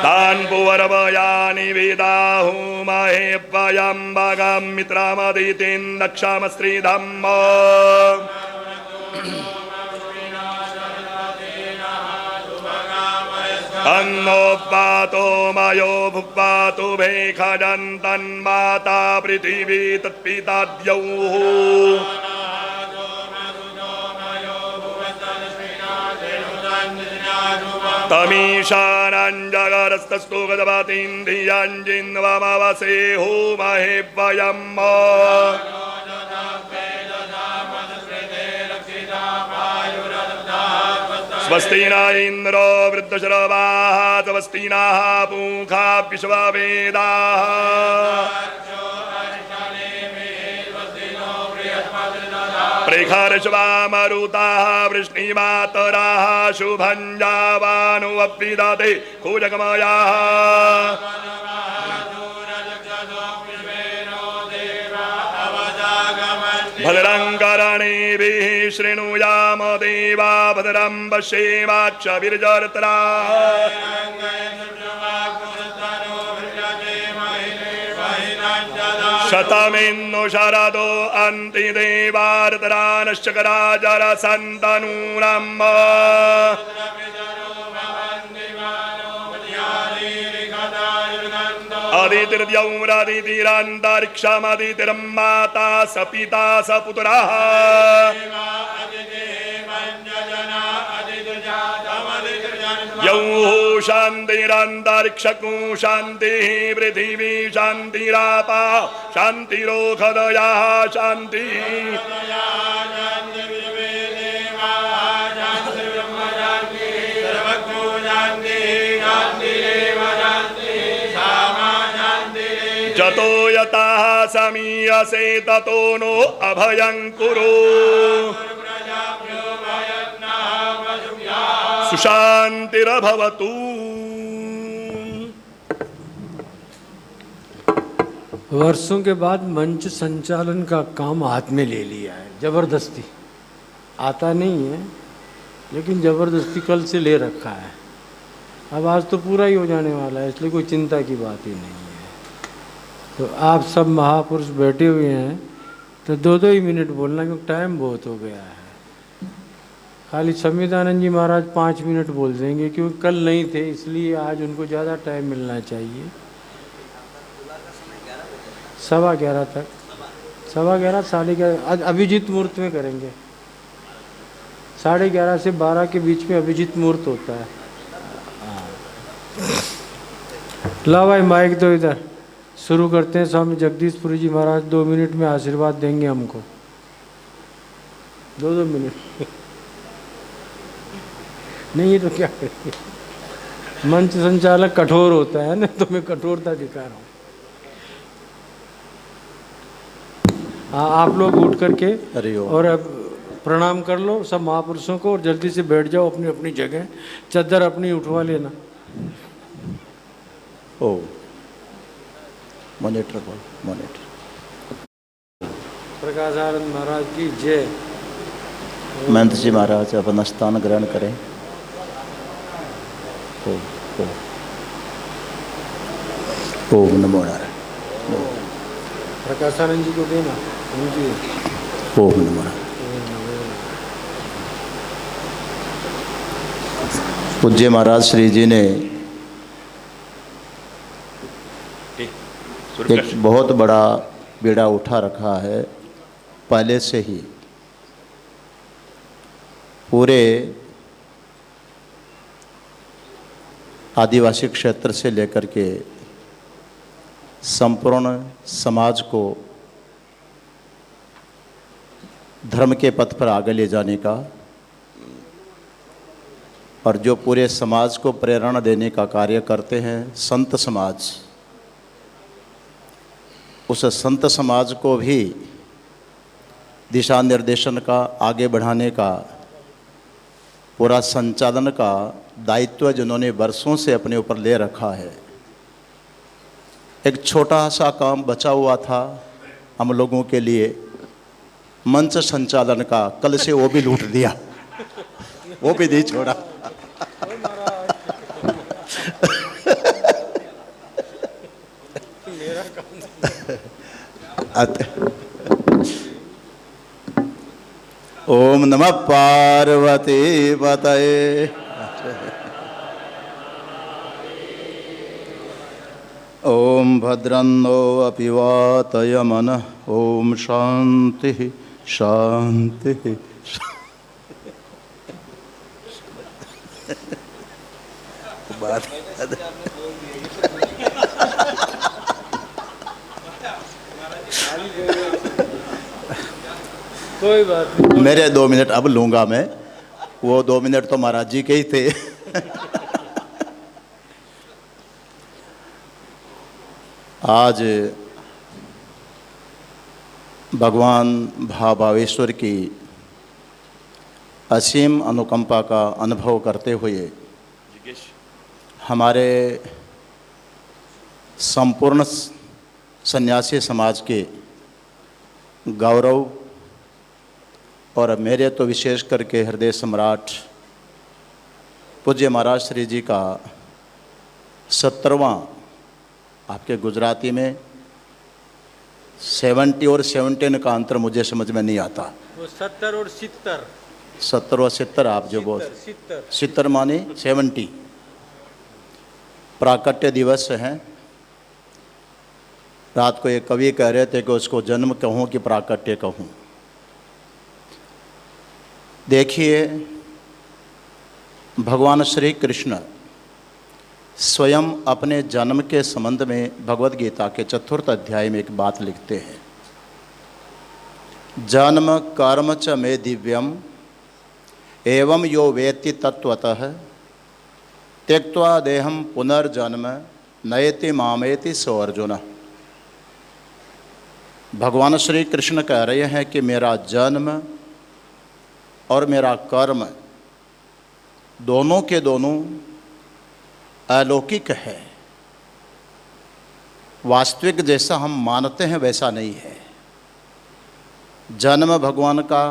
तान् पुवरवयानि वेदाहु महेव्ययं भागं मित्रमदितिं दक्षामस्त्रीधम्म अन्नो पातो मयो भुक्पातु भेखजन्तन्माता पृथिवी तत्पिता द्यौः तमीशानं जगरस्तस्तु गजपतीन्धियञ्जिन्वमवसे होमहेव्ययम् स्वस्ति न इन्द्रो वृद्धश्रवाः स्वस्ति नः पूषा विश्ववेदाः प्रेखर्ष्वामरुताः वृष्णिमातराः शुभं जावानुवप्रिदते कूजकमयाः भद्रं कर्णेभिः शृणुयाम देवा भद्रं पश्येमाक्षभिर्जत्राः शतमिन्नु शरदो अन्ति देवार्तरानश्चकराजरसन्तनूनम् अदितिर्द्यौरदितिरन्तरिक्षमदितिर्माता स पिता स पुत्रः यौः शान्तिरन्तरिक्षको शान्तिः पृथिवी शान्तिरापा शान्तिरोषधयः शान्तिः जतो यतः समीयसे ततो नो अभयं कुरु सुशान्तिरभवतु। वर्षों के बाद मंच संचालन का काम हाथ में ले लिया है, जबरदस्ती। आता नहीं है लेकिन जबरदस्ती कल से ले रखा है। अब आज तो पूरा ही हो जाने वाला है, इसलिए कोई चिंता की बात ही नहीं है। तो आप सब महापुरुष बैठे हुए हैं तो 2-2 ही मिनट बोलना, क्योंकि टाइम बहुत हो गया है। खाली समीदानंद जी महाराज 5 मिनट बोल देंगे, क्योंकि कल नहीं थे इसलिए आज उनको ज़्यादा टाइम मिलना चाहिए। 11:15 तक, 11:15 11:30 अभिजीत मुहूर्त में करेंगे। 11:30 से 12 के बीच में अभिजीत मुहूर्त होता है। ला भाई माइक दो इधर, शुरू करते हैं। स्वामी जगदीशपुरी जी महाराज 2 मिनट में आशीर्वाद देंगे हमको। 2 मिनट नहीं, ये तो क्या करेंगे, मंच संचालक कठोर होता है ना, तो मैं कठोरता दिखा रहा हूँ। आप लोग उठ करके और अब प्रणाम कर लो सब महापुरुषों को, और जल्दी से बैठ जाओ अपनी अपनी जगह, चद्दर अपनी उठवा लेना। ओ मॉनिटर बोल, मॉनिटर। प्रकाशानंद महाराज की जय। महंत जी महाराज अपना स्थान ग्रहण करें। ओम नमो नारायण। प्रकाशानंद जी को देना। ओम नमो नारायण। पूज्य महाराज श्री जी ने एक बहुत बड़ा बीड़ा उठा रखा है पहले से ही। पूरे आदिवासी क्षेत्र से लेकर के संपूर्ण समाज को धर्म के पथ पर आगे ले जाने का, और जो पूरे समाज को प्रेरणा देने का कार्य करते हैं संत समाज, उस संत समाज को भी दिशा निर्देशन का, आगे बढ़ाने का, पूरा संचालन का दायित्व जिन्होंने वर्षों से अपने ऊपर ले रखा है। एक छोटा सा काम बचा हुआ था हम लोगों के लिए, मंच संचालन का, कल से वो भी लूट दिया, वो भी नहीं छोड़ा। ओम नमः पार्वती पतये। ओम भद्रन्नो अपि वातयमनः। ओम शांति शांति। बात कोई बात नहीं, मेरे 2 मिनट अब लूंगा मैं, वो 2 मिनट तो महाराज जी के ही थे। आज भगवान भावेश्वर की असीम अनुकंपा का अनुभव करते हुए हमारे संपूर्ण सन्यासी समाज के गौरव, और मेरे तो विशेष करके हृदय सम्राट पूज्य महाराज श्री जी का 70वां, आपके गुजराती में 70 और 17 का अंतर मुझे समझ में नहीं आता। वो 70 और 70, 70 और 70 आप जो बोल, 70 माने 70 प्राकट्य दिवस हैं। रात को एक कवि कह रहे थे कि उसको जन्म कहूँ कि प्राकट्य कहूँ। देखिए, भगवान श्री कृष्ण स्वयं अपने जन्म के संबंध में भगवद गीता के 4th अध्याय में एक बात लिखते हैं। जन्म कर्म च मे दिव्यम एवं यो वेत्ति तत्वतः त्यक्त्वा देहम पुनर्जन्म नयति मामेति सो अर्जुन। भगवान श्री कृष्ण कह रहे हैं कि मेरा जन्म और मेरा कर्म दोनों के दोनों अलौकिक है, वास्तविक जैसा हम मानते हैं वैसा नहीं है। जन्म भगवान का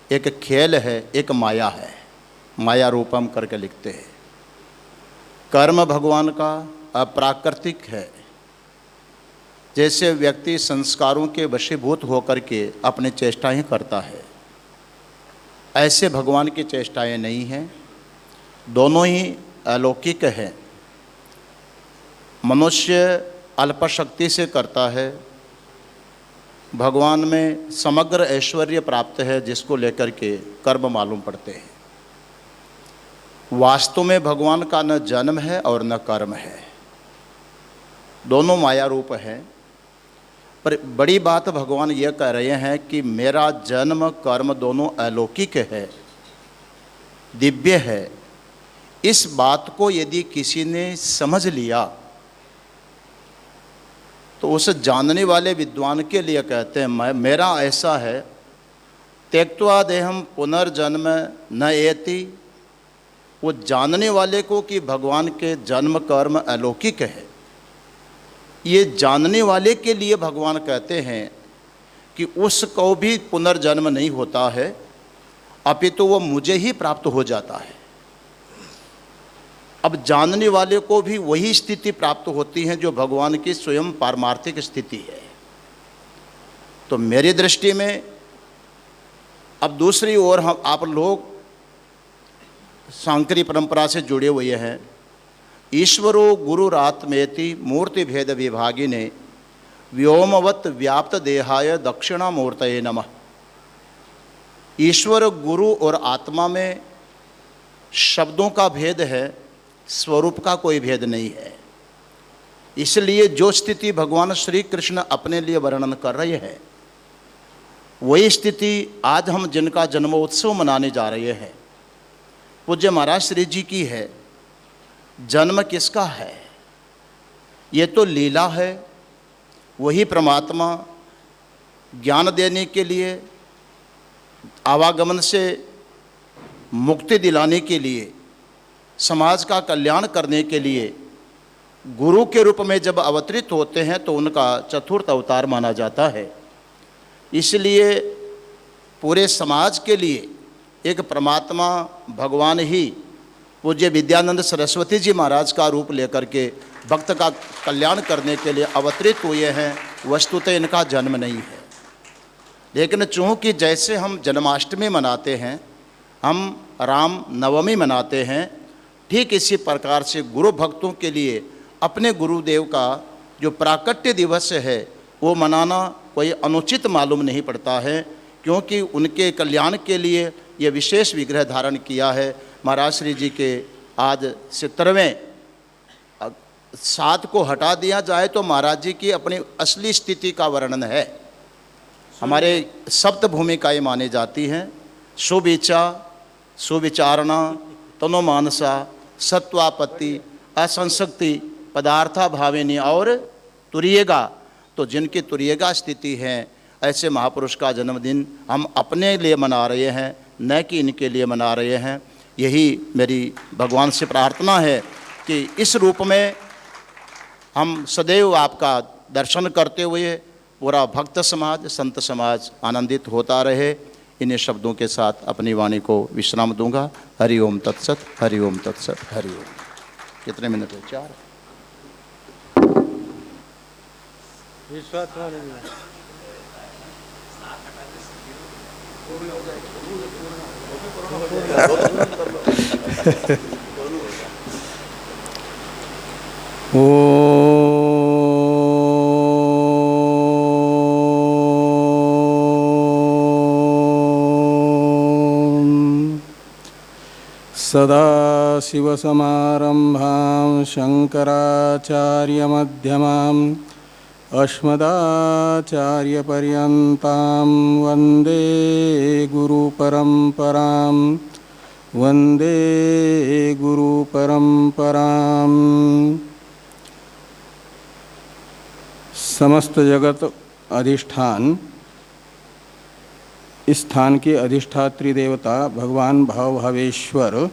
एक खेल है, एक माया है, माया रूपम करके लिखते हैं। कर्म भगवान का अप्राकृतिक है, जैसे व्यक्ति संस्कारों के वशीभूत होकर के अपनी चेष्टाएं करता है, ऐसे भगवान की चेष्टाएं नहीं हैं, दोनों ही अलौकिक है। मनुष्य अल्प शक्ति से करता है, भगवान में समग्र ऐश्वर्य प्राप्त है, जिसको लेकर के कर्म मालूम पड़ते हैं। वास्तव में भगवान का न जन्म है और न कर्म है, दोनों माया रूप है। पर बड़ी बात भगवान ये कह रहे हैं कि मेरा जन्म कर्म दोनों अलौकिक है, दिव्य है। इस बात को यदि किसी ने समझ लिया तो उस जानने वाले विद्वान के लिए कहते हैं मेरा ऐसा है, त्यक्त्वा देहम पुनर्जन्म न एति। वो जानने वाले को कि भगवान के जन्म कर्म अलौकिक है, ये जानने वाले के लिए भगवान कहते हैं कि उसको भी पुनर्जन्म नहीं होता है, अपितु वो मुझे ही प्राप्त हो जाता है। अब जानने वाले को भी वही स्थिति प्राप्त होती है जो भगवान की स्वयं पारमार्थिक स्थिति है। तो मेरी दृष्टि में अब दूसरी ओर हम आप लोग सांकरी परंपरा से जुड़े हुए हैं। ईश्वरो गुरुरात्मेति मूर्ति भेद विभागिने व्योमवत व्याप्त देहाय दक्षिणामूर्तये नमः। ईश्वर गुरु और आत्मा में शब्दों का भेद है, स्वरूप का कोई भेद नहीं है। इसलिए जो स्थिति भगवान श्री कृष्ण अपने लिए वर्णन कर रहे हैं, वही स्थिति आज हम जिनका जन्मोत्सव मनाने जा रहे हैं, पूज्य महाराज श्री जी की है। जन्म किसका है? ये तो लीला है। वही परमात्मा ज्ञान देने के लिए, आवागमन से मुक्ति दिलाने के लिए, समाज का कल्याण करने के लिए गुरु के रूप में जब अवतरित होते हैं तो उनका चतुर्थ अवतार माना जाता है। इसलिए पूरे समाज के लिए एक परमात्मा भगवान ही पूज्य विद्यानंद सरस्वती जी महाराज का रूप लेकर के भक्त का कल्याण करने के लिए अवतरित हुए हैं। वस्तुतः इनका जन्म नहीं है, लेकिन चूँकि जैसे हम जन्माष्टमी मनाते हैं, हम राम नवमी मनाते हैं, ठीक इसी प्रकार से गुरु भक्तों के लिए अपने गुरुदेव का जो प्राकट्य दिवस है वो मनाना कोई अनुचित मालूम नहीं पड़ता है, क्योंकि उनके कल्याण के लिए ये विशेष विग्रह धारण किया है। महाराज श्री जी के आज 70वें साथ को हटा दिया जाए तो महाराज जी की अपनी असली स्थिति का वर्णन है। हमारे सप्त भूमिकाएँ मानी जाती हैं: सुविचा, सुविचारणा, तनोमानसा, सत्वापत्ति, असंशक्ति, पदार्था भाविनी और तुरियगा। तो जिनकी तुरियगा स्थिति है, ऐसे महापुरुष का जन्मदिन हम अपने लिए मना रहे हैं, न कि इनके लिए मना रहे हैं। यही मेरी भगवान से प्रार्थना है कि इस रूप में हम सदैव आपका दर्शन करते हुए पूरा भक्त समाज, संत समाज आनंदित होता रहे। इन्हीं शब्दों के साथ अपनी वाणी को विश्राम दूंगा। हरि ओम तत्सत, हरि ओम तत्सत, हरि ओम। कितने मिनट है? 4। सदाशिवसमारम्भां शङ्कराचार्यमध्यमाम् अस्मदाचार्यपर्यन्तां वन्दे गुरुपरम्परां, वन्दे गुरुपरम्परां। समस्त जगत अधिष्ठान, इस स्थान के अधिष्ठात्री देवता भगवान भाव भावेश्वर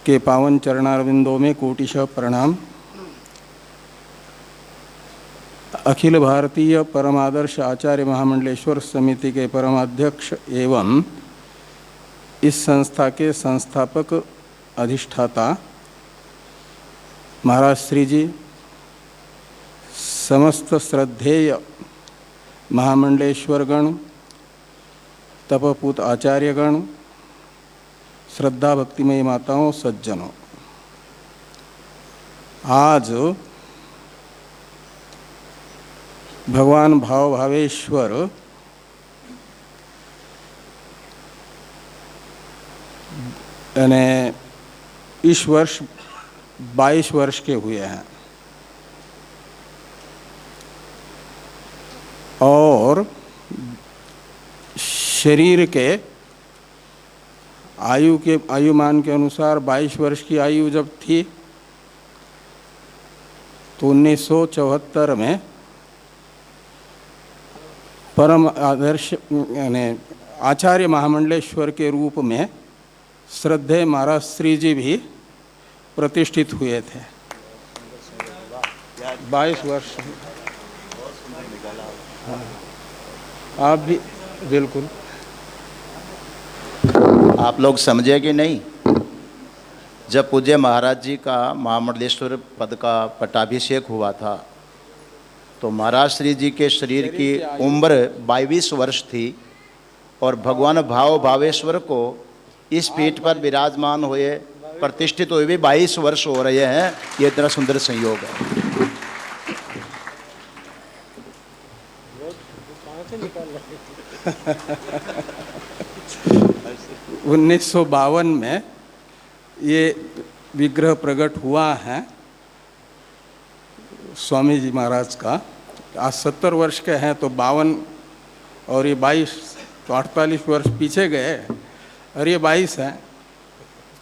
के पावन चरणारविंदों में कोटिशः प्रणाम। अखिल भारतीय परमादर्श आचार्य महामंडलेश्वर समिति के परमाध्यक्ष एवं इस संस्था के संस्थापक अधिष्ठाता महाराज श्री जी, समस्त श्रद्धेय महामंडलेश्वरगण, तपपूत आचार्यगण, श्रद्धा भक्तिमयी माताओं, सज्जनों, आज भगवान भाव भावेश्वर यानी इस वर्ष 22 वर्ष के हुए हैं। शरीर के आयुमान के अनुसार 22 वर्ष की आयु जब थी तो 1974 में परम आदर्श यानी आचार्य महामंडलेश्वर के रूप में श्रद्धेय महाराज श्री जी भी प्रतिष्ठित हुए थे। 22 वर्ष। हाँ, आप भी बिल्कुल। आप लोग समझे कि नहीं? जब पूज्य महाराज जी का महामंडलेश्वर पद का पट्टाभिषेक हुआ था तो महाराज श्री जी के शरीर की उम्र 22 वर्ष थी और भगवान भाव भावेश्वर को इस पीठ पर विराजमान हुए प्रतिष्ठित हुए भी 22 वर्ष हो रहे हैं। ये इतना सुंदर संयोग है। 1952 में ये विग्रह प्रकट हुआ है स्वामी जी महाराज का। आज 70 वर्ष के हैं तो 52 और ये 22 तो 48 वर्ष पीछे गए और ये 22 हैं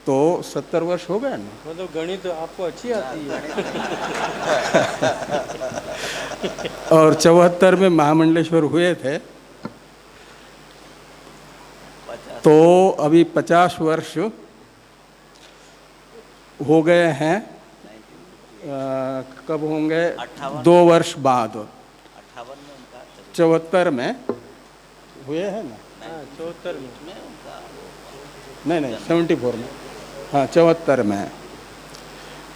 तो 70 वर्ष हो गए ना। मतलब गणित आपको अच्छी आती है। और 74 में महामंडलेश्वर हुए थे तो अभी 50 वर्ष हो गए हैं। कब होंगे? 2 वर्ष बाद 74 में हुए हैं ना। 74 में नहीं 74 में। हाँ 74 में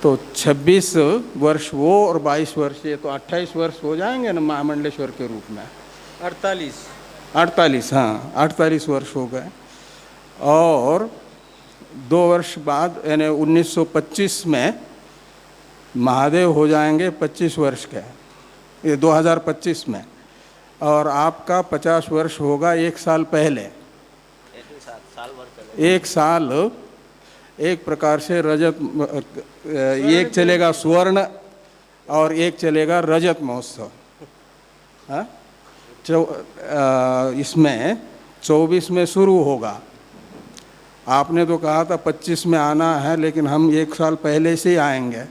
तो 26 वर्ष वो और 22 वर्ष ये तो 28 वर्ष हो जाएंगे ना महामंडलेश्वर के रूप में। 48 हाँ 48 वर्ष हो गए। और 2 वर्ष बाद यानी 1925 में महादेव हो जाएंगे 25 वर्ष के, ये 2025 में। और आपका 50 वर्ष होगा 1 साल पहले। 1 साल एक प्रकार से रजत, एक चलेगा स्वर्ण और एक चलेगा रजत महोत्सव। हाँ इसमें 24 में शुरू होगा। आपने तो कहा था 25 में आना है लेकिन हम 1 साल पहले से ही आएंगे।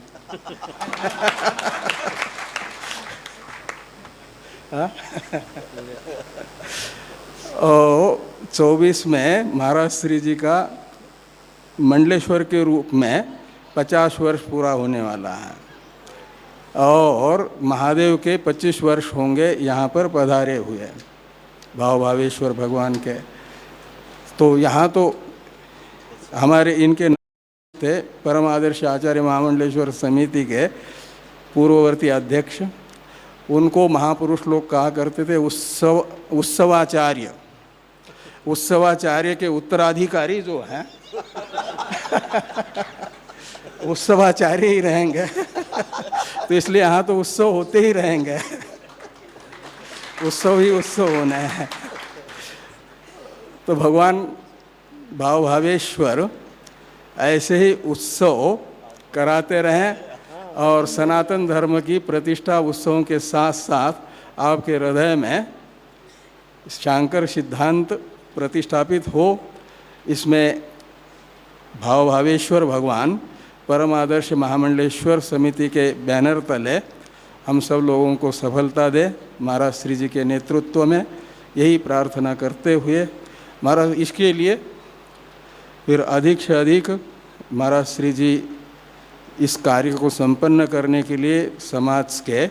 और 24 में महाराज श्री जी का मंडलेश्वर के रूप में 50 वर्ष पूरा होने वाला है और महादेव के 25 वर्ष होंगे यहाँ पर पधारे हुए भाव भावेश्वर भगवान के। तो यहाँ तो हमारे इनके थे परम आदर्श आचार्य महामंडलेश्वर समिति के पूर्ववर्ती अध्यक्ष। उनको महापुरुष लोग कहा करते थे उत्सवाचार्य। उत्सवाचार्य के उत्तराधिकारी जो हैं उत्सवाचार्य ही रहेंगे। तो इसलिए यहाँ तो उत्सव होते ही रहेंगे। उत्सव ही उत्सव होना है। तो भगवान भाव भावेश्वर ऐसे ही उत्सव कराते रहें और सनातन धर्म की प्रतिष्ठा उत्सवों के साथ साथ आपके हृदय में शांकर सिद्धांत प्रतिष्ठापित हो। इसमें भाव भावेश्वर भगवान परम आदर्श महामंडलेश्वर समिति के बैनर तले हम सब लोगों को सफलता दे महाराज श्री जी के नेतृत्व में, यही प्रार्थना करते हुए महाराज इसके लिए फिर अधिक से अधिक महाराज श्री जी इस कार्य को संपन्न करने के लिए समाज के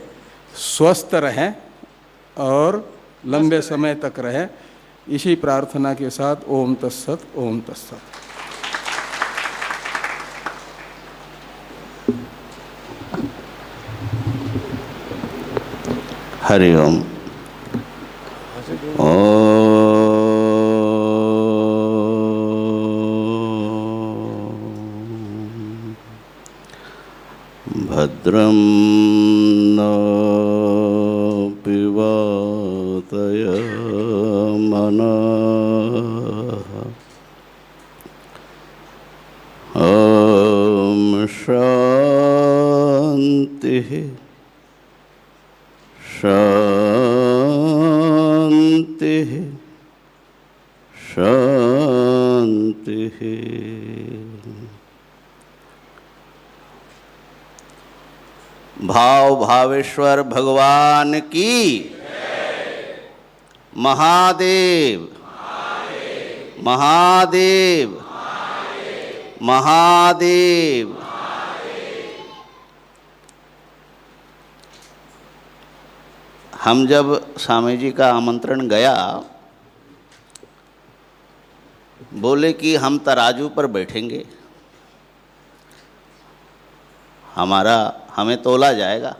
स्वस्थ रहें और लंबे समय तक रहें, इसी प्रार्थना के साथ ओम तत्सत ओम तत्सत। हरि ओम। भद्रं नो पिबतय मनः। ॐ शान्तिः शान्तिः भाव भावेश्वर भगवान की महादेव महादेव महादेव। हम जब स्वामी जी का आमंत्रण गया, बोले कि हम तराजू पर बैठेंगे, हमें तोला जाएगा।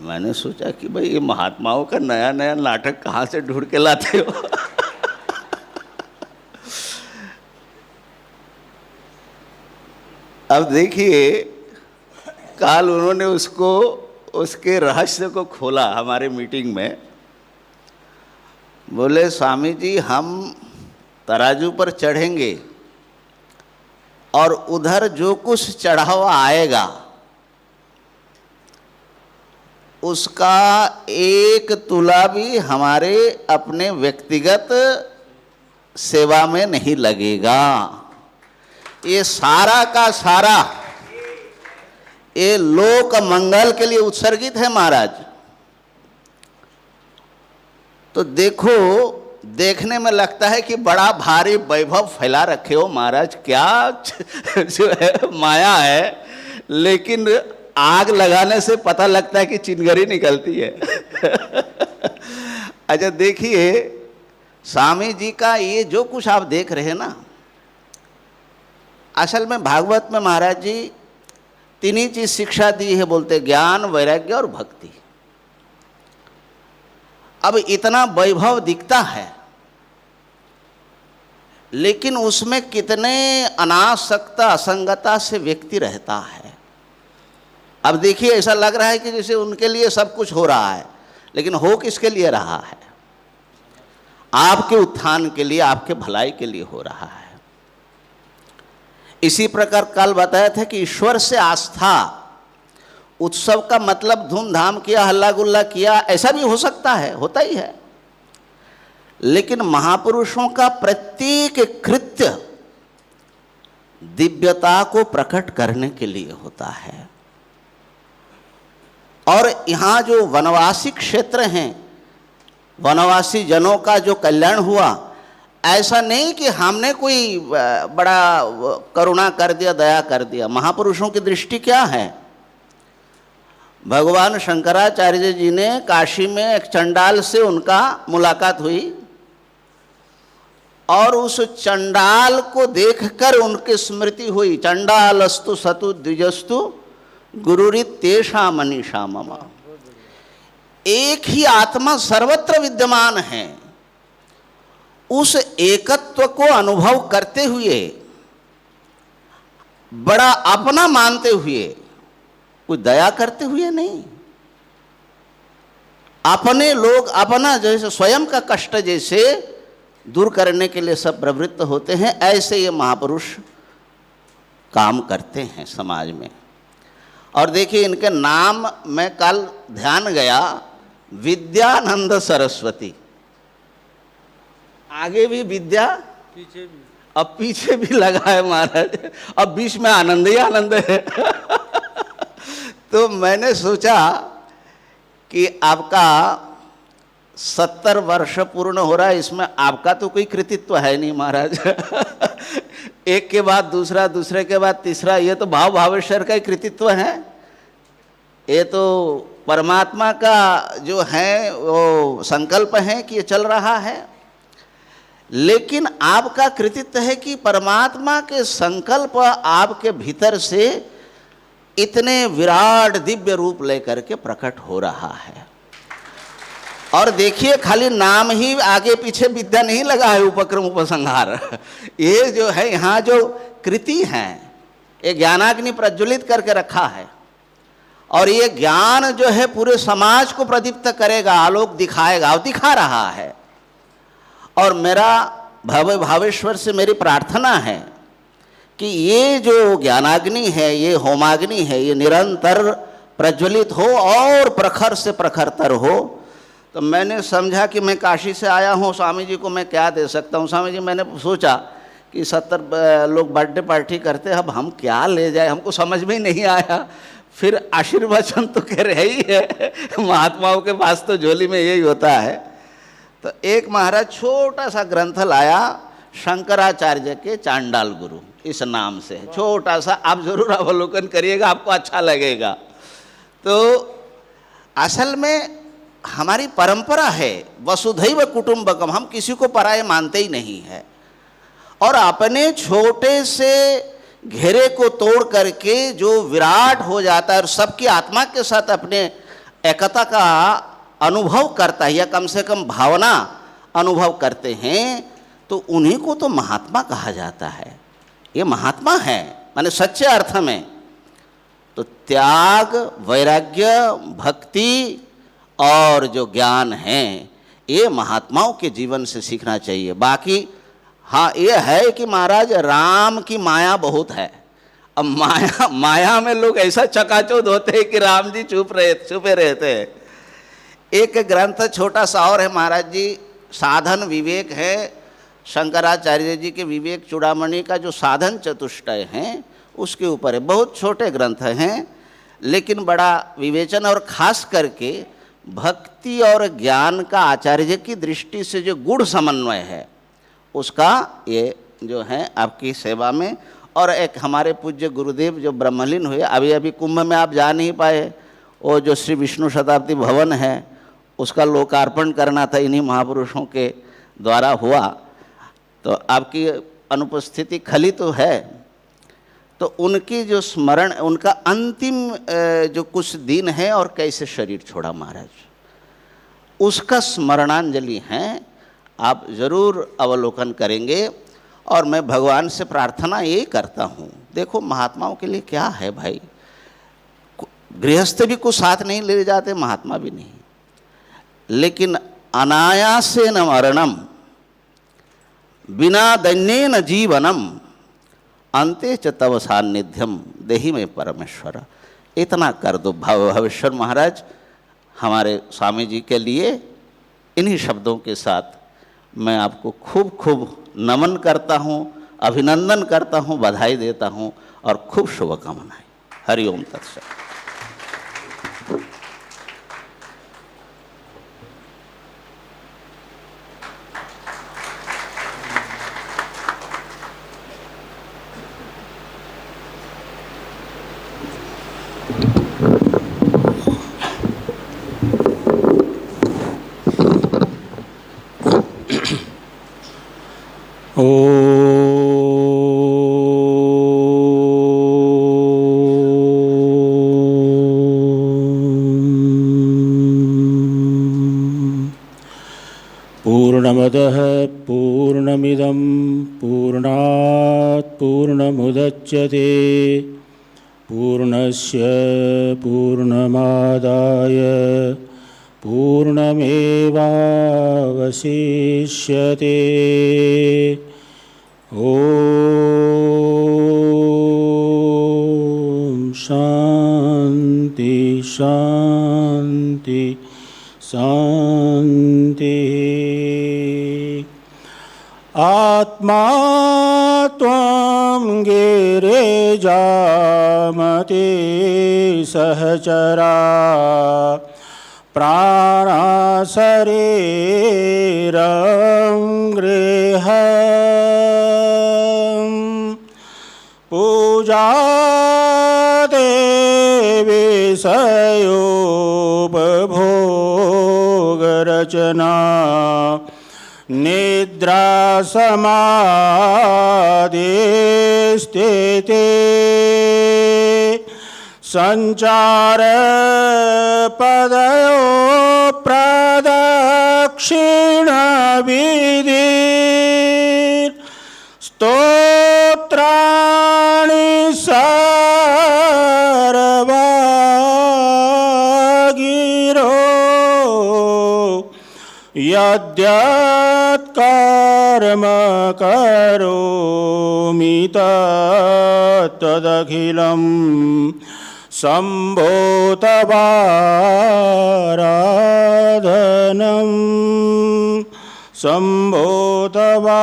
मैंने सोचा कि भाई ये महात्माओं का नया नया नाटक कहाँ से ढूंढ के लाते हो। अब देखिए, कल उन्होंने उसके रहस्य को खोला हमारे मीटिंग में। बोले स्वामी जी हम तराजू पर चढ़ेंगे और उधर जो कुछ चढ़ा हुआ आएगा उसका एक तुला भी हमारे अपने व्यक्तिगत सेवा में नहीं लगेगा। ये सारा का सारा ये लोक मंगल के लिए उत्सर्गित है महाराज। तो देखो, देखने में लगता है कि बड़ा भारी वैभव फैला रखे हो महाराज, क्या जो है माया है, लेकिन आग लगाने से पता लगता है कि चिंगारी निकलती है। अच्छा देखिए, स्वामी जी का ये जो कुछ आप देख रहे हैं ना, असल में भागवत में महाराज जी तीन ही चीज शिक्षा दी है, बोलते ज्ञान, वैराग्य और भक्ति। अब इतना वैभव दिखता है, लेकिन उसमें कितने अनासक्ता असंगता से व्यक्ति रहता है। अब देखिए, ऐसा लग रहा है कि जैसे उनके लिए सब कुछ हो रहा है, लेकिन हो किसके लिए रहा है? आपके उत्थान के लिए, आपके भलाई के लिए हो रहा है। इसी प्रकार कल बताया था कि ईश्वर से आस्था, उत्सव का मतलब धूमधाम किया, हल्ला गुल्ला किया, ऐसा भी हो सकता है, होता ही है। लेकिन महापुरुषों का प्रत्येक कृत्य दिव्यता को प्रकट करने के लिए होता है। और यहाँ जो वनवासी क्षेत्र हैं, वनवासी जनों का जो कल्याण हुआ, ऐसा नहीं कि हमने कोई बड़ा करुणा कर दिया, दया कर दिया। महापुरुषों की दृष्टि क्या है? भगवान शंकराचार्य जी ने काशी में एक चंडाल से उनका मुलाकात हुई और उस चंडाल को देखकर उनकी स्मृति हुई, चंडालस्तु सतु द्विजस्तु गुरुरित्येषा मनीषा मम। एक ही आत्मा सर्वत्र विद्यमान है। उस एकत्व को अनुभव करते हुए, बड़ा अपना मानते हुए, कोई दया करते हुए नहीं, अपने लोग अपना जैसे स्वयं का कष्ट जैसे दूर करने के लिए सब प्रवृत्त होते हैं, ऐसे ये महापुरुष काम करते हैं समाज में। और देखिए, इनके नाम में कल ध्यान गया, विद्यानंद सरस्वती। आगे भी विद्या, पीछे भी, अब पीछे भी लगा है महाराज, अब बीच में आनंद ही आनंद है। तो मैंने सोचा कि आपका 70 वर्ष पूर्ण हो रहा है, इसमें आपका तो कोई कृतित्व है नहीं महाराज। एक के बाद दूसरा, दूसरे के बाद तीसरा, ये तो भाव भावेश्वर का ही कृतित्व है। ये तो परमात्मा का जो है वो संकल्प है कि ये चल रहा है। लेकिन आपका कृतित्व है कि परमात्मा के संकल्प आपके भीतर से इतने विराट दिव्य रूप लेकर के प्रकट हो रहा है। और देखिए, खाली नाम ही आगे पीछे विद्या नहीं लगा है, उपक्रम उपसंहार। ये जो है यहाँ जो कृति है, ये ज्ञानाग्नि प्रज्वलित करके रखा है। और ये ज्ञान जो है पूरे समाज को प्रदीप्त करेगा, आलोक दिखाएगा, और दिखा रहा है। और मेरा भावेश्वर से मेरी प्रार्थना है कि ये जो ज्ञानाग्नि है, ये होमाग्नि है, ये निरंतर प्रज्वलित हो और प्रखर से प्रखरतर हो, तो मैंने समझा कि मैं काशी से आया हूँ, स्वामी जी को मैं क्या दे सकता हूँ। स्वामी जी, मैंने सोचा कि 70 लोग बर्थडे पार्टी करते हैं, अब हम क्या ले जाए, हमको समझ में ही नहीं आया। फिर आशीर्वचन तो कह रहे ही है, महात्माओं के पास तो झोली में यही होता है। तो एक महाराज छोटा सा ग्रंथ लाया, शंकराचार्य के चांडाल गुरु इस नाम से, छोटा सा, आप जरूर अवलोकन करिएगा, आपको अच्छा लगेगा। तो असल में हमारी परंपरा है वसुधैव कुटुंबकम, हम किसी को पराये मानते ही नहीं है। और अपने छोटे से घेरे को तोड़ करके जो विराट हो जाता है और सबकी आत्मा के साथ अपने एकता का अनुभव करता है, या कम से कम भावना अनुभव करते हैं, तो उन्हीं को तो महात्मा कहा जाता है। ये महात्मा है माने सच्चे अर्थ में। तो त्याग, वैराग्य, भक्ति और जो ज्ञान है, ये महात्माओं के जीवन से सीखना चाहिए। बाकी हाँ ये है कि महाराज राम की माया बहुत है। अब माया में लोग ऐसा चकाचौंध होते हैं कि राम जी छुपे रहते हैं। एक ग्रंथ छोटा सा और है महाराज जी, साधन विवेक है, शंकराचार्य जी के विवेक चूड़ामणि का जो साधन चतुष्टय हैं उसके ऊपर है। बहुत छोटे ग्रंथ हैं लेकिन बड़ा विवेचन, और खास करके भक्ति और ज्ञान का आचार्य की दृष्टि से जो गुण समन्वय है उसका ये जो है आपकी सेवा में। और एक हमारे पूज्य गुरुदेव जो ब्रह्मलीन हुए, अभी अभी कुंभ में आप जा नहीं पाए, वो जो श्री विष्णु शताब्दी भवन है उसका लोकार्पण करना था, इन्हीं महापुरुषों के द्वारा हुआ। तो आपकी अनुपस्थिति खली तो है, तो उनकी जो स्मरण, उनका अंतिम जो कुछ दिन है और कैसे शरीर छोड़ा महाराज, उसका स्मरणांजलि है, आप जरूर अवलोकन करेंगे। और मैं भगवान से प्रार्थना यही करता हूँ, देखो महात्माओं के लिए क्या है भाई, गृहस्थ भी कुछ साथ नहीं ले जाते, महात्मा भी नहीं, लेकिन अनायासेन मरणम बिना दैन्येन जीवनम अंते च तव सान्निध्यम देहि में परमेश्वर। इतना कर दो भवेश्वर महाराज। हमारे स्वामी जी के लिए इन्हीं शब्दों के साथ मैं आपको खूब खूब नमन करता हूँ, अभिनंदन करता हूँ, बधाई देता हूँ और खूब शुभकामनाएं। हरिओम तत्सत। पूर्णमदः पूर्णमिदं पूर्णात् पूर्णमुदच्यते पूर्णस्य पूर्णमादाय पूर्णमेवावशिष्यते। ॐ शान्ति शान्ति शान्ति। आत्मा त्वं गिरिजामते सहचरा प्राणा शरीरं गृहं पूजा विषयोपभोगरचना निद्रा समाधिस्थिते संचार पदयो प्रदक्षिण विधि स्तोत्राणि सर्वा गिरो यद्यत् कर्म करोमि तदखिलं शम्भो तवाराधनं शम्भो तवाराधनं।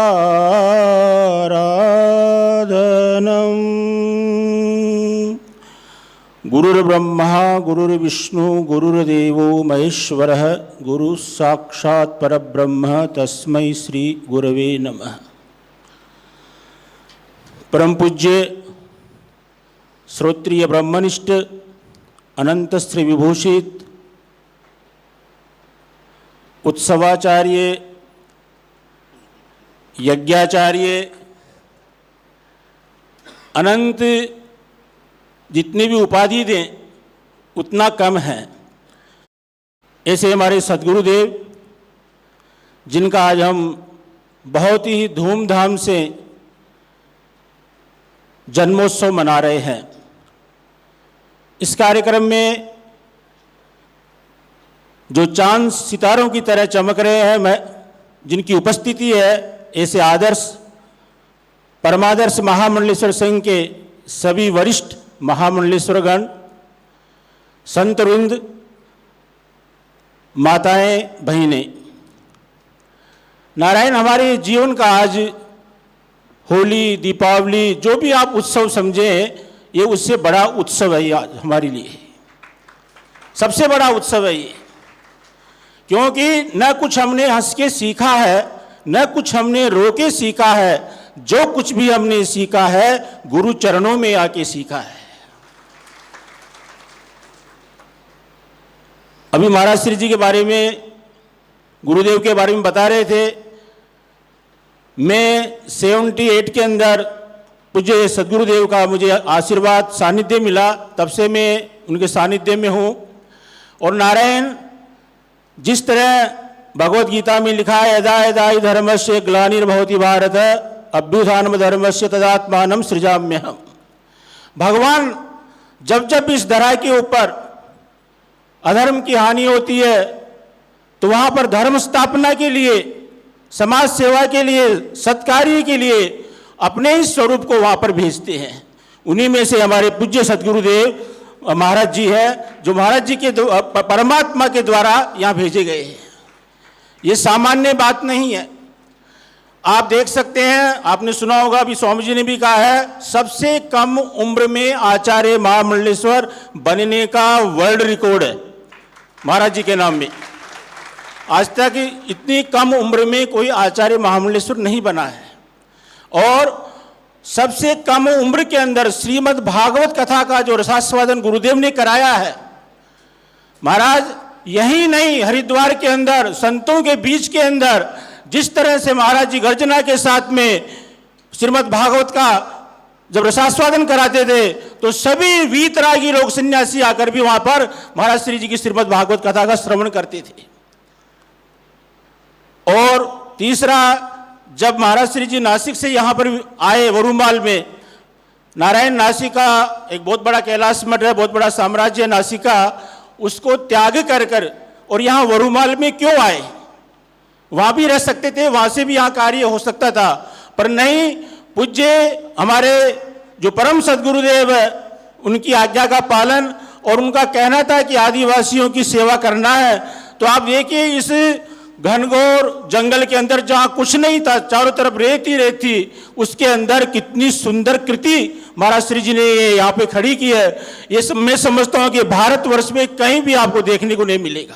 गुरुर्ब्रह्मा गुरुर्विष्णु गुरुर्देवो महेश्वरः गुरु साक्षात् परब्रह्म तस्मै श्री गुरवे नमः। परम पूज्य श्रोत्रिय ब्रह्मनिष्ठ अनंत श्री विभूषित उत्सवाचार्य यज्ञाचार्य अनंत जितनी भी उपाधि दें उतना कम है, ऐसे हमारे सद्गुरुदेव जिनका आज हम बहुत ही धूमधाम से जन्मोत्सव मना रहे हैं। इस कार्यक्रम में जो चांद सितारों की तरह चमक रहे हैं, जिनकी उपस्थिति है, ऐसे आदर्श परमादर्श महामंडलेश्वर संघ के सभी वरिष्ठ महामंडलेश्वरगण, संतवृंद, माताएं, बहनें, नारायण हमारे जीवन का आज होली, दीपावली, जो भी आप उत्सव समझें, ये उससे बड़ा उत्सव है। आज हमारे लिए सबसे बड़ा उत्सव है ये, क्योंकि न कुछ हमने हंस के सीखा है, न कुछ हमने रो के सीखा है, जो कुछ भी हमने सीखा है गुरु चरणों में आके सीखा है। अभी महाराज श्री जी के बारे में, गुरुदेव के बारे में बता रहे थे। मैं 78 के अंदर पूज्य सद्गुरुदेव का मुझे आशीर्वाद सानिध्य मिला, तब से मैं उनके सानिध्य में हूँ। और नारायण जिस तरह भगवत गीता में लिखा है, यदा यदा हि धर्मस्य ग्लानिर्भवति भारत अभ्युत्थानं धर्मस्य तदात्मानं सृजाम्यहम्। भगवान जब जब इस धरा के ऊपर अधर्म की हानि होती है तो वहाँ पर धर्म स्थापना के लिए, समाज सेवा के लिए, सत्कार्य के लिए अपने ही स्वरूप को वहाँ पर भेजते हैं। उन्हीं में से हमारे पूज्य सद्गुरुदेव महाराज जी है, जो महाराज जी के परमात्मा के द्वारा यहाँ भेजे गए हैं। ये सामान्य बात नहीं है। आप देख सकते हैं, आपने सुना होगा, अभी स्वामी जी ने भी कहा है, सबसे कम उम्र में आचार्य महामंडलेश्वर बनने का वर्ल्ड रिकॉर्ड है महाराज जी के नाम में। आज तक इतनी कम उम्र में कोई आचार्य महामंडलेश्वर नहीं बना है। और सबसे कम उम्र के अंदर श्रीमद् भागवत कथा का जो रसास्वादन गुरुदेव ने कराया है महाराज, यही नहीं, हरिद्वार के अंदर संतों के बीच के अंदर जिस तरह से महाराज जी गर्जना के साथ में श्रीमद् भागवत का जब रसास्वादन कराते थे तो सभी वीतरागी लोग, सन्यासी आकर भी वहां पर महाराज श्री जी की श्रीमद् भागवत कथा का श्रवण करते थे। और तीसरा, जब महाराज श्री जी नासिक से यहाँ पर आए वरुमाल में, नारायण नासिक का एक बहुत बड़ा कैलाश मठ है, बहुत बड़ा साम्राज्य है नासिक का, उसको त्याग कर और यहाँ वरुमाल में क्यों आए? वहाँ भी रह सकते थे, वहाँ से भी यहाँ कार्य हो सकता था, पर नहीं, पूज्य हमारे जो परम सद्गुरुदेव है उनकी आज्ञा का पालन, और उनका कहना था कि आदिवासियों की सेवा करना है। तो आप देखिए, इस घनघोर जंगल के अंदर जहाँ कुछ नहीं था, चारों तरफ रेत ही रेत थी, उसके अंदर कितनी सुंदर कृति महाराज श्री जी ने यहाँ पे खड़ी की है। ये मैं समझता हूँ कि भारतवर्ष में कहीं भी आपको देखने को नहीं मिलेगा।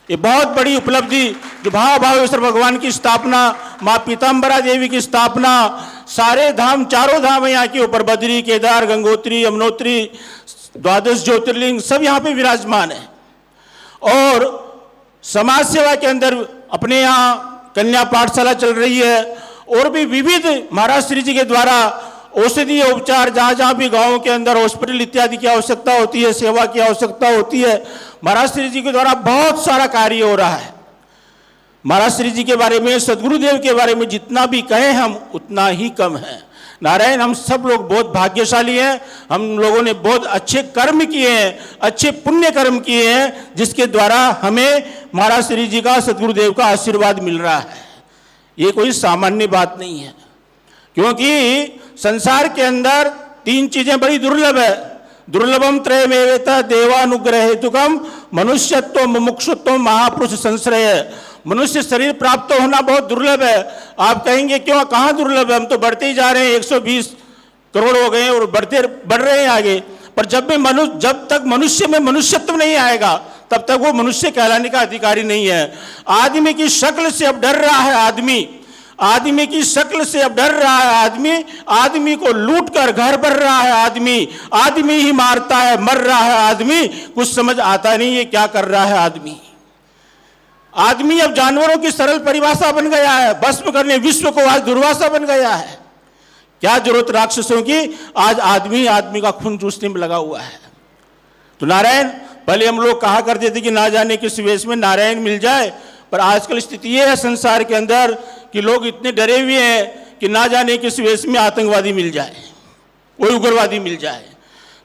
ये बहुत बड़ी उपलब्धि, जो भावेश्वर भगवान की स्थापना, माँ पीताम्बरा देवी की स्थापना, सारे धाम, चारों धाम है यहाँ के ऊपर, बद्री, केदार, गंगोत्री, यमुनोत्री, 12 ज्योतिर्लिंग सब यहाँ पे विराजमान है। और समाज सेवा के अंदर अपने यहाँ कन्या पाठशाला चल रही है, और भी विविध महाराज श्री जी के द्वारा औषधीय उपचार, जहाँ जहाँ भी गाँव के अंदर हॉस्पिटल इत्यादि की आवश्यकता होती है, सेवा की आवश्यकता होती है, महाराज श्री जी के द्वारा बहुत सारा कार्य हो रहा है। महाराज श्री जी के बारे में, सद्गुरुदेव के बारे में जितना भी कहें हम उतना ही कम है। नारायण, हम सब लोग बहुत भाग्यशाली हैं। हम लोगों ने बहुत अच्छे कर्म किए हैं, अच्छे पुण्य कर्म किए हैं, जिसके द्वारा हमें महाराज श्री जी का, सद्गुरुदेव का आशीर्वाद मिल रहा है। ये कोई सामान्य बात नहीं है, क्योंकि संसार के अंदर 3 चीजें बड़ी दुर्लभ है: दुर्लभम त्रयमेवेत देवानुग्रह हेतुकम मनुष्यत्व मुमुक्षुत्व महापुरुष संश्रय। मनुष्य शरीर प्राप्त होना बहुत दुर्लभ है। आप कहेंगे क्यों, कहाँ दुर्लभ है, हम तो बढ़ते ही जा रहे हैं, 120 करोड़ हो गए और बढ़ रहे हैं आगे। पर जब तक मनुष्य में मनुष्यत्व नहीं आएगा तब तक वो मनुष्य कहलाने का अधिकारी नहीं है। आदमी की शक्ल से अब डर रहा है आदमी की शक्ल से अब डर रहा है आदमी को लूट कर घर भर रहा है आदमी ही मारता है, मर रहा है आदमी, कुछ समझ आता नहीं है क्या कर रहा है आदमी अब जानवरों की सरल परिभाषा बन गया है, भस्म करने विश्व को आज दुर्वासा बन गया है। क्या जरूरत राक्षसों की, आज आदमी का खून चूसने में लगा हुआ है। तो नारायण, पहले हम लोग कहा करते थे कि ना जाने किस वेश में नारायण मिल जाए, पर आजकल स्थिति ये है संसार के अंदर कि लोग इतने डरे हुए हैं कि ना जाने किस वेश में आतंकवादी मिल जाए, कोई उग्रवादी मिल जाए।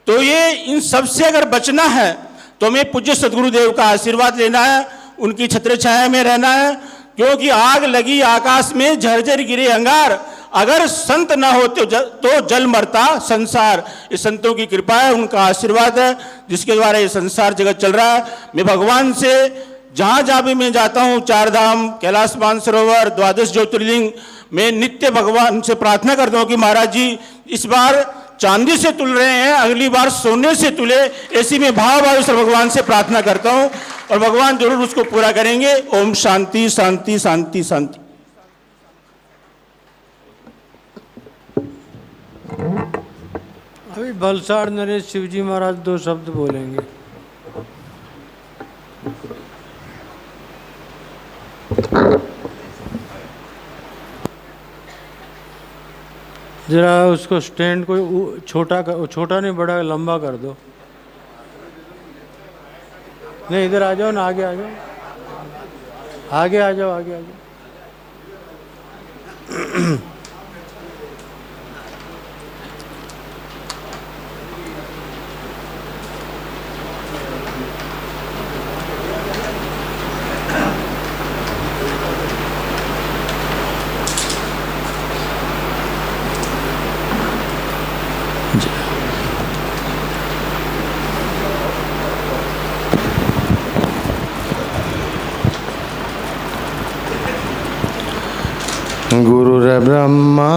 तो ये इन सब से अगर बचना है तो हमें पूज्य सदगुरुदेव का आशीर्वाद लेना है, उनकी छत्र छाया में रहना है, क्योंकि आग लगी आकाश में झरझर गिरे अंगार, अगर संत ना होते तो जल मरता संसार। ये संतों की कृपा है, उनका आशीर्वाद है जिसके द्वारा ये संसार जगत चल रहा है। मैं भगवान से जहाँ जहाँ भी मैं जाता हूँ, 4 धाम, कैलाश मानसरोवर, 12 ज्योतिर्लिंग, मैं नित्य भगवान से प्रार्थना करता हूँ कि महाराज जी इस बार चांदी से तुल रहे हैं, अगली बार सोने से तुले। ऐसी मैं भाव से भगवान से प्रार्थना करता हूँ और भगवान जरूर उसको पूरा करेंगे। ओम शांति शांति शांति शांति। अभी बलसाड़ नरेश शिवजी महाराज 2 शब्द बोलेंगे। जरा उसको स्टैंड को छोटा नहीं बड़ा लंबा कर दो। नहीं, इधर आ जाओ ना, आगे आ जाओ, आगे आ जाओ, आगे आ जाओ। गुरुर्ब्रह्मा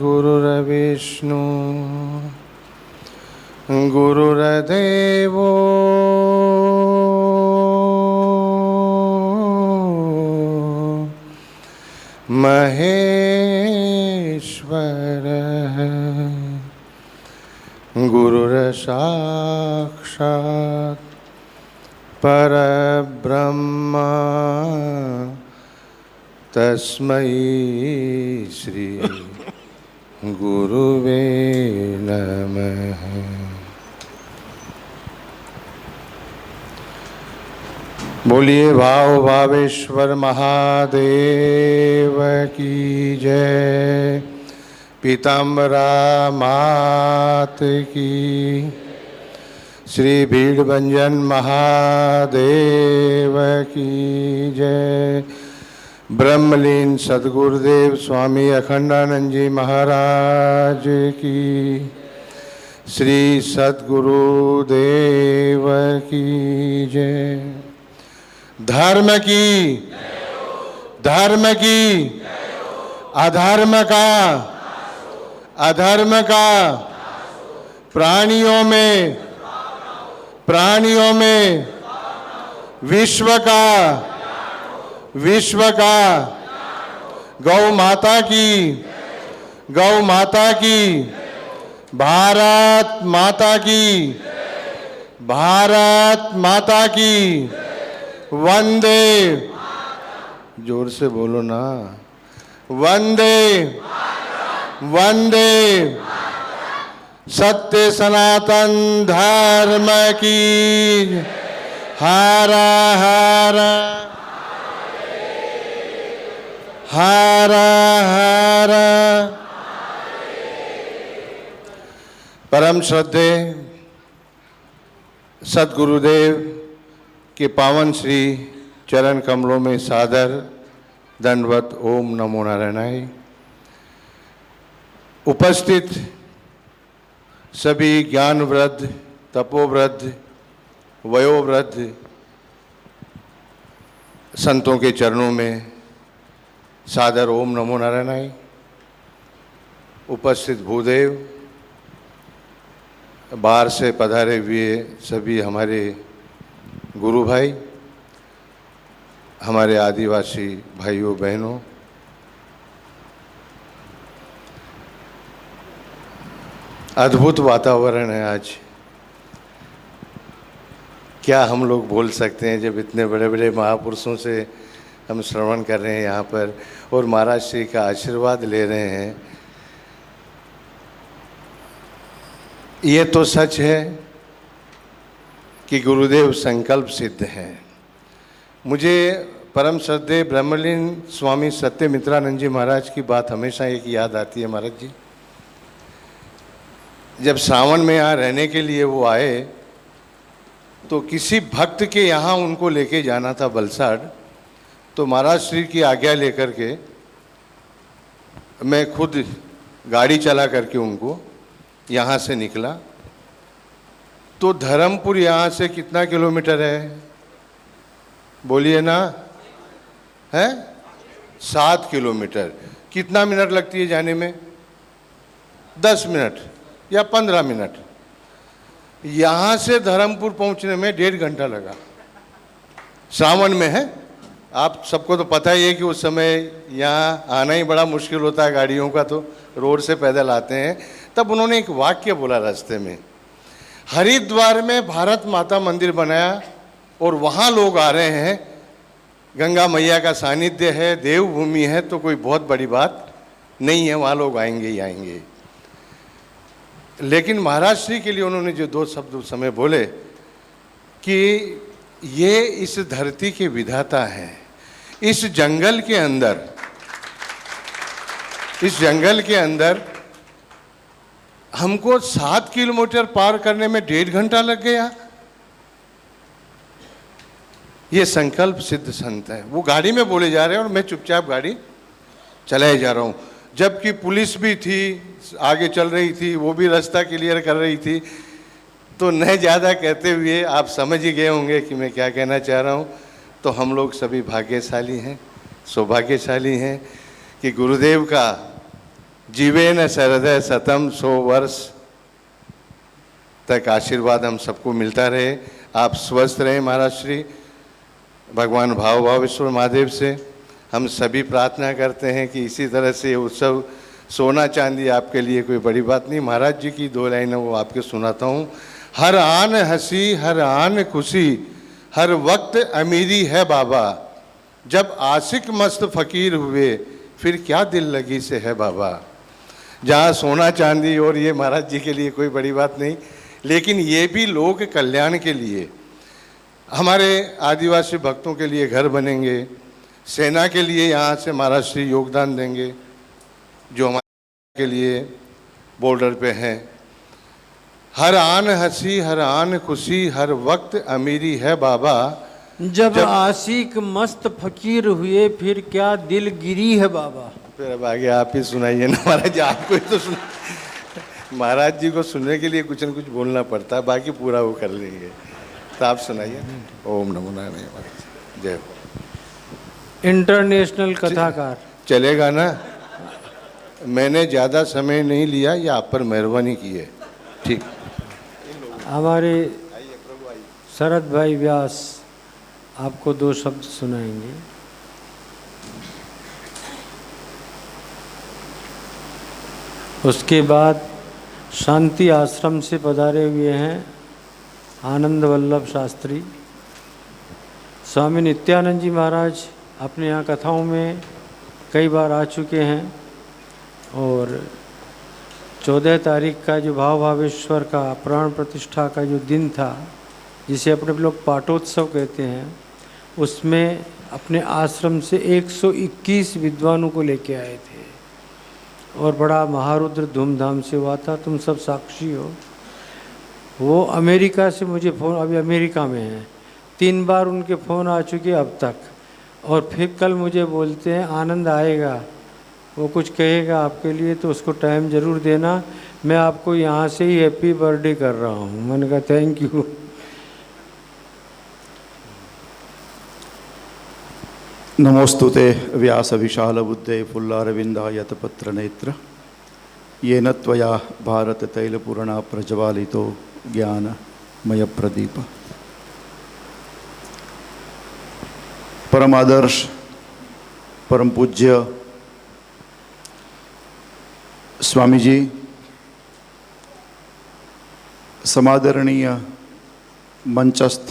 गुरुर्विष्णु गुरुर्देवो महेश्वरः गुरुर्साक्षात् परब्रह्मा तस्मै श्री गुरुवे नमः। बोलिए भाव भावेश्वर महादेव की जय, पीताम्बरा मात की, श्री भीड़भंजन महादेव की जय, ब्रह्मलीन सद्गुरुदेव स्वामी अखंडानंद जी महाराज की, श्री सद्गुरुदेव की जय। धर्म की अधर्म का प्राणियों में विश्व का गौ माता की भारत माता की वंदे, जोर से बोलो ना, वंदे सत्य सनातन धर्म की, हरा हरा हरा हरा। परम श्रद्धे सद्गुरुदेव के पावन श्री चरण कमलों में सादर दंडवत ओम नमो नारायणाय। उपस्थित सभी ज्ञानवृद्ध, तपोवृद्ध, वयोवृद्ध संतों के चरणों में सादर ओम नमो नारायणाय। उपस्थित भूदेव, बाहर से पधारे हुए सभी हमारे गुरु भाई, हमारे आदिवासी भाइयों बहनों, अद्भुत वातावरण है आज। क्या हम लोग बोल सकते हैं जब इतने बड़े बड़े महापुरुषों से हम श्रवण कर रहे हैं यहाँ पर और महाराज श्री का आशीर्वाद ले रहे हैं। ये तो सच है कि गुरुदेव संकल्प सिद्ध हैं। मुझे परम श्रद्धेय ब्रह्मलीन स्वामी सत्यमित्रानंद जी महाराज की बात हमेशा एक याद आती है। महाराज जी जब सावन में यहाँ रहने के लिए वो आए तो किसी भक्त के यहाँ उनको लेके जाना था वलसाड, तो महाराज श्री की आज्ञा लेकर के मैं खुद गाड़ी चला करके उनको यहाँ से निकला। तो धर्मपुर यहाँ से कितना किलोमीटर है बोलिए ना, है 7 किलोमीटर। कितना मिनट लगती है जाने में? 10 मिनट या 15 मिनट। यहाँ से धर्मपुर पहुँचने में 1.5 घंटा लगा। सावन में है, आप सबको तो पता ही है कि उस समय यहाँ आना ही बड़ा मुश्किल होता है गाड़ियों का, तो रोड से पैदल आते हैं। तब उन्होंने एक वाक्य बोला रास्ते में, हरिद्वार में भारत माता मंदिर बनाया और वहाँ लोग आ रहे हैं, गंगा मैया का सानिध्य है, देवभूमि है, तो कोई बहुत बड़ी बात नहीं है, वहाँ लोग आएंगे ही आएंगे। लेकिन महाराज श्री के लिए उन्होंने जो 2 शब्द उस समय बोले कि ये इस धरती के विधाता हैं। इस जंगल के अंदर हमको 7 किलोमीटर पार करने में 1.5 घंटा लग गया। ये संकल्प सिद्ध संत है। वो गाड़ी में बोले जा रहे हैं और मैं चुपचाप गाड़ी चलाए जा रहा हूँ, जबकि पुलिस भी थी आगे चल रही थी, वो भी रास्ता क्लियर कर रही थी। तो न ज़्यादा कहते हुए आप समझ ही गए होंगे कि मैं क्या कहना चाह रहा हूँ। तो हम लोग सभी भाग्यशाली हैं, सौभाग्यशाली हैं कि गुरुदेव का जीवेन सहृदय शतम 100 वर्ष तक आशीर्वाद हम सबको मिलता रहे। आप स्वस्थ रहें महाराज श्री। भगवान भावेश्वर महादेव से हम सभी प्रार्थना करते हैं कि इसी तरह से उत्सव सोना चांदी आपके लिए कोई बड़ी बात नहीं। महाराज जी की 2 लाइनें वो आपके सुनाता हूँ। हर आन हंसी, हर आन खुशी, हर वक्त अमीरी है बाबा। जब आशिक मस्त फकीर हुए, फिर क्या दिल लगी से है बाबा। जहाँ सोना चांदी और ये महाराज जी के लिए कोई बड़ी बात नहीं, लेकिन ये भी लोक कल्याण के लिए, हमारे आदिवासी भक्तों के लिए घर बनेंगे, सेना के लिए यहाँ से महाराज श्री योगदान देंगे जो हमारे के लिए बॉर्डर पे हैं। हर आन हंसी, हर आन खुशी, हर वक्त अमीरी है बाबा। जब आशिक मस्त फकीर हुए, फिर क्या दिल गिरी है बाबा। फिर अब आगे आप ही सुनाइए ना महाराज जी, आपको ही तो सुन। महाराज जी को सुनने के लिए कुछ न कुछ बोलना पड़ता है, बाकी पूरा वो कर लेंगे। तो आप सुनाइए। ओम नमो नारायण। जय हो। इंटरनेशनल कथाकार चलेगा ना? मैंने ज़्यादा समय नहीं लिया, ये आप पर मेहरबानी की है। ठीक। हमारे शरद भाई व्यास आपको 2 शब्द सुनाएंगे। उसके बाद शांति आश्रम से पधारे हुए हैं आनंद वल्लभ शास्त्री। स्वामी नित्यानंद जी महाराज अपने यहाँ कथाओं में कई बार आ चुके हैं और 14 तारीख का जो भावेश्वर का प्राण प्रतिष्ठा का जो दिन था, जिसे अपने लोग पाटोत्सव कहते हैं, उसमें अपने आश्रम से 121 विद्वानों को लेके आए थे और बड़ा महारुद्र धूमधाम से हुआ था। तुम सब साक्षी हो। वो अमेरिका से मुझे फ़ोन, अभी अमेरिका में हैं, 3 बार उनके फ़ोन आ चुके अब तक, और फिर कल मुझे बोलते हैं आनंद आएगा, वो कुछ कहेगा आपके लिए, तो उसको टाइम ज़रूर देना। मैं आपको यहाँ से ही हैप्पी बर्थडे कर रहा हूँ। मैंने कहा थैंक यू। नमोस्तुते व्यास विशाल बुद्धे फुल्लारविंदायतपत्र नेत्र येन त्वया भारत तैलपूर्णा प्रज्वालितो ज्ञानमय प्रदीप। परम आदर्श परम पूज्य स्वामी जी, समादरणीय मंचस्थ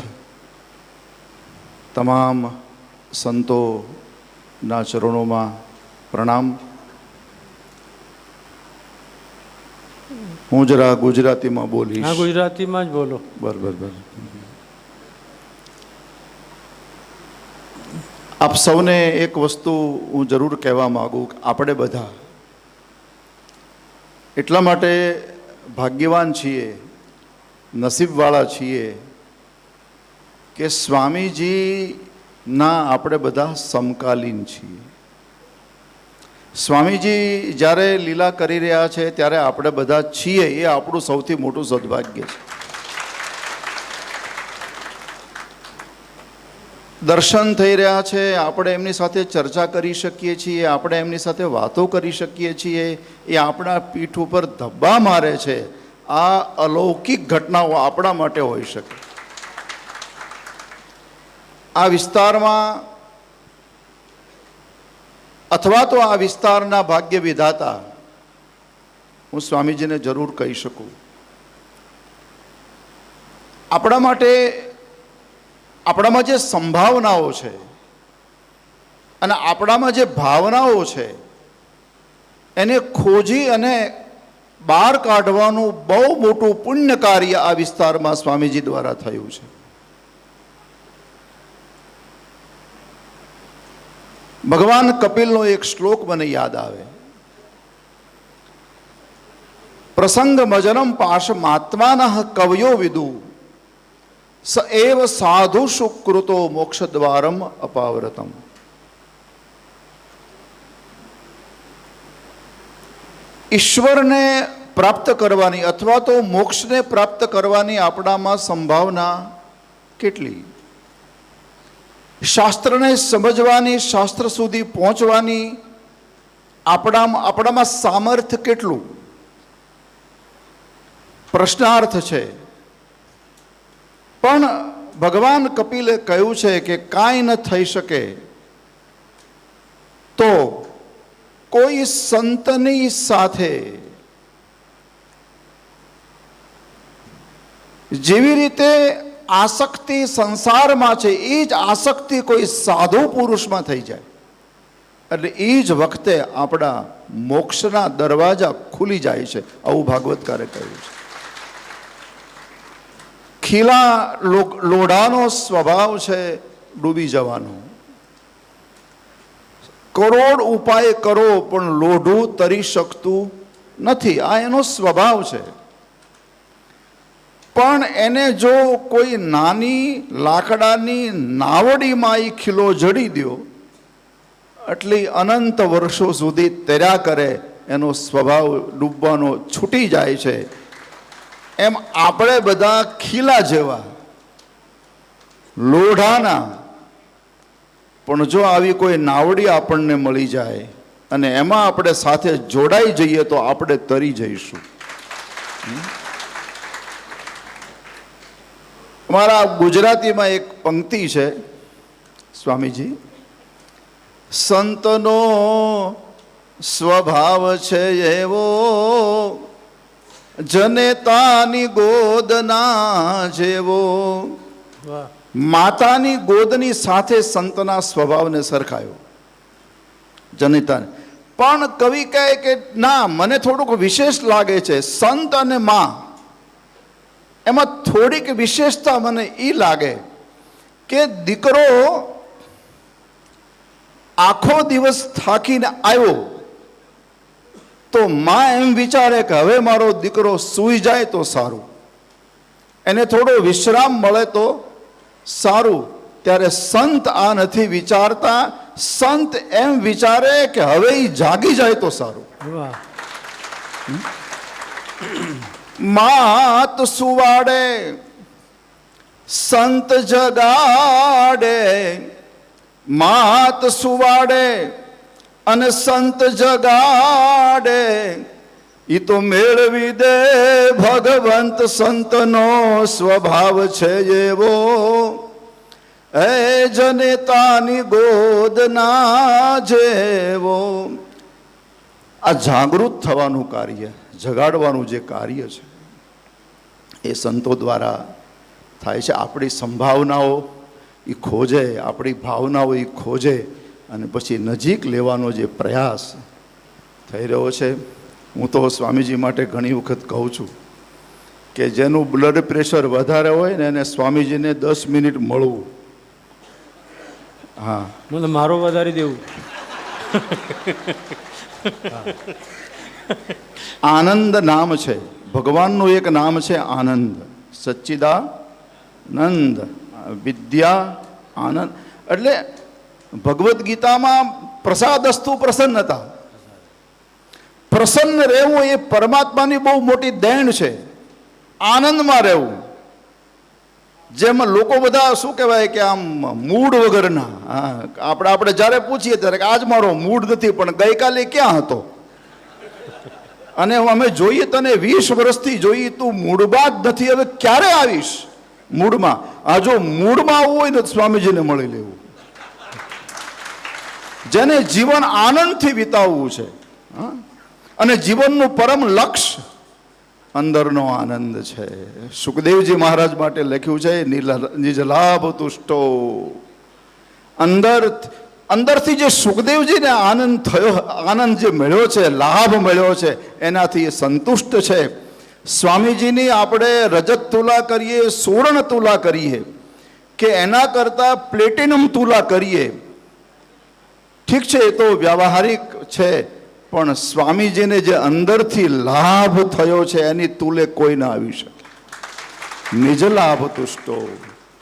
તમામ સંતોના ચરણોમાં પ્રણામ। હું જરા ગુજરાતીમાં બોલીશ। हाँ, गुजरातीમાં જ બોલો। બરાબર। આપ સૌને એક વસ્તુ હું જરૂર કહેવા માગું કે આપણે બધા એટલા માટે ભાગ્યવાન છીએ, નસીબવાળા છીએ કે સ્વામીજીના આપણે બધા સમકાલીન છીએ। સ્વામીજી જ્યારે લીલા કરી રહ્યા છે ત્યારે આપણે બધા છીએ, એ આપણું સૌથી મોટું સદભાગ્ય છે। દર્શન થઈ રહ્યા છે, આપણે એમની સાથે ચર્ચા કરી શકીએ છીએ, આપણે એમની સાથે વાતો કરી શકીએ છીએ, એ આપણા પીઠ ઉપર ધબ્બા મારે છે। આ અલૌકિક ઘટનાઓ આપણા માટે હોઈ શકે। આ વિસ્તારમાં અથવા તો આ વિસ્તારના ભાગ્ય વિધાતા હું સ્વામીજીને જરૂર કહી શકું। આપણા માટે આપણામાં જે સંભાવનાઓ છે અને આપણામાં જે ભાવનાઓ છે એને ખોજી અને બહાર કાઢવાનું બહુ મોટું પુણ્ય કાર્ય આ વિસ્તારમાં સ્વામીજી દ્વારા થયું છે। ભગવાન કપિલનો એક શ્લોક મને યાદ આવે, પ્રસંગ મજરમ પાશમાત્માનઃ કવયો વિદુ સ એવ સાધુ સુકૃતો મોક્ષદ્વારમ અપાવ્રતમ। ઈશ્વરને પ્રાપ્ત કરવાની અથવા તો મોક્ષને પ્રાપ્ત કરવાની આપણામાં સંભાવના કેટલી, શાસ્ત્રને સમજવાની, શાસ્ત્ર સુધી પહોંચવાની આપણામાં સામર્થ્ય કેટલું, પ્રશ્નાર્થ છે। પણ ભગવાન કપિલે કહ્યું છે કે કાંઈ ન થઈ શકે તો કોઈ સંતની સાથે જેવી રીતે આસક્તિ સંસારમાં છે એ જ આસક્તિ કોઈ સાધુ પુરુષમાં થઈ જાય એટલે એ જ વખતે આપણા મોક્ષના દરવાજા ખુલી જાય છે, આવું ભાગવતકારે કહ્યું છે। ખીલા લોઢાનો સ્વભાવ છે ડૂબી જવાનો, કરોડ ઉપાય કરો પણ લોઢું તરી શકતું નથી, આ એનો સ્વભાવ છે। પણ એને જો કોઈ નાની લાકડાની નાવડીમાં એ ખીલો જડી દો એટલે અનંત વર્ષો સુધી તર્યા કરે, એનો સ્વભાવ ડૂબવાનો છૂટી જાય છે। એમ આપણે બધા ખીલા જેવા લોઢાના, પણ જો આવી કોઈ નાવડી આપણને મળી જાય અને એમાં આપણે સાથે જોડાઈ જઈએ તો આપણે તરી જઈશું। અમારા ગુજરાતીમાં એક પંક્તિ છે સ્વામીજી, સંતનો સ્વભાવ છે એવો જનેતાની ગોદના જેવો। માતાની ગોદની સાથે સંતના સ્વભાવને સરખાયો જનેતાને। પણ કવિ કહે કે ના, મને થોડુંક વિશેષ લાગે છે, સંત અને મા એમાં થોડીક વિશેષતા મને એ લાગે કે દીકરો આખો દિવસ થાકીને આવ્યો તો મા એમ વિચારે કે હવે મારો દીકરો સૂઈ જાય તો સારું, એને થોડો વિશ્રામ મળે તો સારું। ત્યારે સંત આ નથી વિચારતા, સંત એમ વિચારે કે હવે એ જાગી જાય તો સારું। માત સુવાડે સંત જગાડે, માત સુવાડે અને સંત જગાડે, ઈ તો મેળવી દે ભગવંત સંતનો સ્વભાવ છે એવો, એ જનેતાની ગોદના જેવો. આ જાગૃત થવાનું કાર્ય, જગાડવાનું જે કાર્ય છે એ સંતો દ્વારા થાય છે. આપણી સંભાવનાઓ એ ખોજે, આપણી ભાવનાઓ એ ખોજે અને પછી નજીક લેવાનો જે પ્રયાસ થઈ રહ્યો છે. હું તો સ્વામીજી માટે ઘણી વખત કહું છું કે જેનું બ્લડ પ્રેશર વધારે હોય ને એને સ્વામીજીને 10 મિનિટ મળવું. હા, मतलब मारो વધારી દેવું. આનંદ નામ છે, ભગવાનનું એક નામ છે આનંદ. સચ્ચિદાનંદ, વિદ્યા આનંદ. એટલે ભગવદ્ ગીતામાં પ્રસાદસ્તુ પ્રસન્નતા, પ્રસન્ન રહેવું એ પરમાત્માની બહુ મોટી દેણ છે. આનંદમાં રહેવું. જેમાં લોકો બધા શું કહેવાય કે આમ મૂડ વગરના, આપણે જ્યારે પૂછીએ ત્યારે કે આજ મારો મૂડ નથી, પણ ગઈકાલે ક્યાં હતો? અને અમે જોઈએ તને 20 વર્ષથી જોઈએ, તું મૂડમાં જ નથી, હવે ક્યારે આવીશ મૂડમાં? આ જો મૂડમાં આવવું હોય ને સ્વામીજીને મળી લેવું. જેને જીવન આનંદથી વિતાવવું છે, અને જીવનનું પરમ લક્ષ્ય અંદરનો આનંદ છે. સુખદેવજી મહારાજ માટે લખ્યું છે નિજલાભ તુષ્ટો. અંદરથી જે સુખદેવજીને આનંદ થયો, આનંદ જે મળ્યો છે, લાભ મળ્યો છે, એનાથી એ સંતુષ્ટ છે. સ્વામીજીની આપણે રજત તુલા કરીએ, સુવર્ણ તુલા કરીએ કે એના કરતાં પ્લેટિનમ તુલા કરીએ, ઠીક છે, એ તો વ્યાવહારિક છે, પણ સ્વામીજીને જે અંદરથી લાભ થયો છે એની તુલે કોઈ ના આવી શકે. નિજ લાભ તુષ્ટો.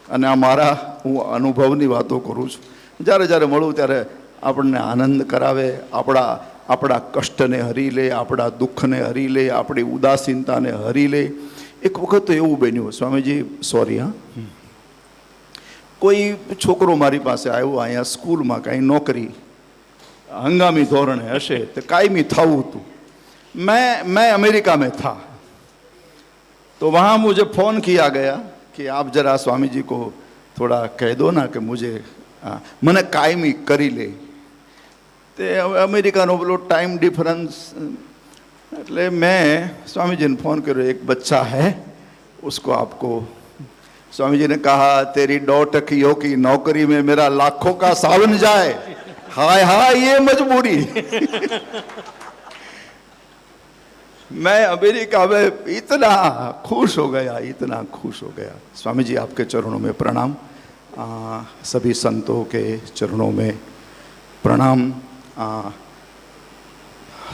અને આ મારા, હું અનુભવની વાતો કરું છું. જ્યારે જ્યારે મળું ત્યારે આપણને આનંદ કરાવે, આપણા કષ્ટને હરી લે, આપણા દુઃખને હરી લે, આપણી ઉદાસીનતાને હરી લે. એક વખત તો એવું બન્યું, સ્વામીજી સોરી, કોઈ છોકરો મારી પાસે આવ્યો અહીંયા સ્કૂલમાં, કાંઈ નોકરી हंगामी धोरण है हशे तो कायमी थाऊ तू. मैं अमेरिका में था, तो वहाँ मुझे फ़ोन किया गया कि आप जरा स्वामी जी को थोड़ा कह दो ना कि मुझे मैंने कायमी करी ले. ते अमेरिका नो बोलो टाइम डिफरेंस, એટલે मैं स्वामी जी ने फ़ोन करो, एक बच्चा है उसको आपको. स्वामी जी ने कहा तेरी 2 टकियों की नौकरी में मेरा लाखों का सावन जाए. हाय हाय ये मजबूरी. मैं अमेरिका में इतना खुश हो गया, इतना खुश हो गया. स्वामी जी आपके चरणों में प्रणाम, सभी संतों के चरणों में प्रणाम.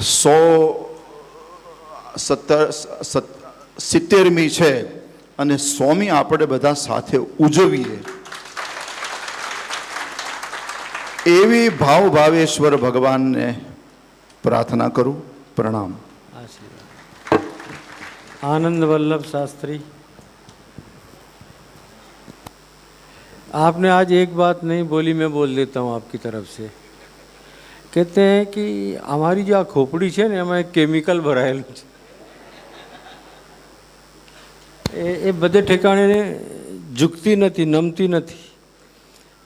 170મી છે અને 100મી આપણે બધા સાથે ઉજવીએ એવી ભાવ ભાવેશ્વર ભગવાનને प्रार्थना करूं. प्रणाम. आनंद वल्लभ शास्त्री, आपने आज एक बात नहीं बोली, मैं बोल देता हूँ आपकी तरफ से. कहते हैं कि हमारी जो आ खोपड़ी है ने एमां एक केमिकल भराયેલું છે. એ બધે ઠેકાણે ઝૂકતી નથી, નમતી નથી.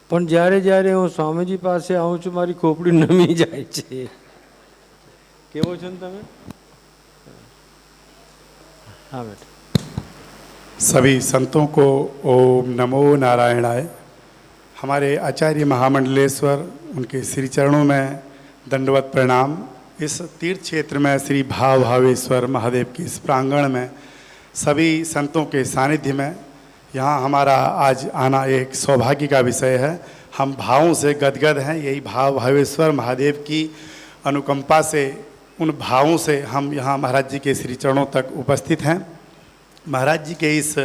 પણ જ્યારે જ્યારે હું સ્વામીજી પાસે આવું છું મારી ખોપડી નમી જાય છે. કેવો છો ને તમે? हाँ बेटा. सभी संतों को ओम नमो नारायणाय. हमारे आचार्य महामंडलेश्वर, उनके श्री चरणों में दंडवत प्रणाम. इस तीर्थ क्षेत्र में श्री भाव भावेश्वर महादेव के इस प्रांगण में सभी संतों के सानिध्य में यहाँ हमारा आज आना एक सौभाग्य का विषय है. हम भावों से गदगद हैं. यही भाव भावेश्वर महादेव की अनुकंपा से, उन भावों से हम यहाँ महाराज जी के श्री चरणों तक उपस्थित हैं. महाराज जी के इस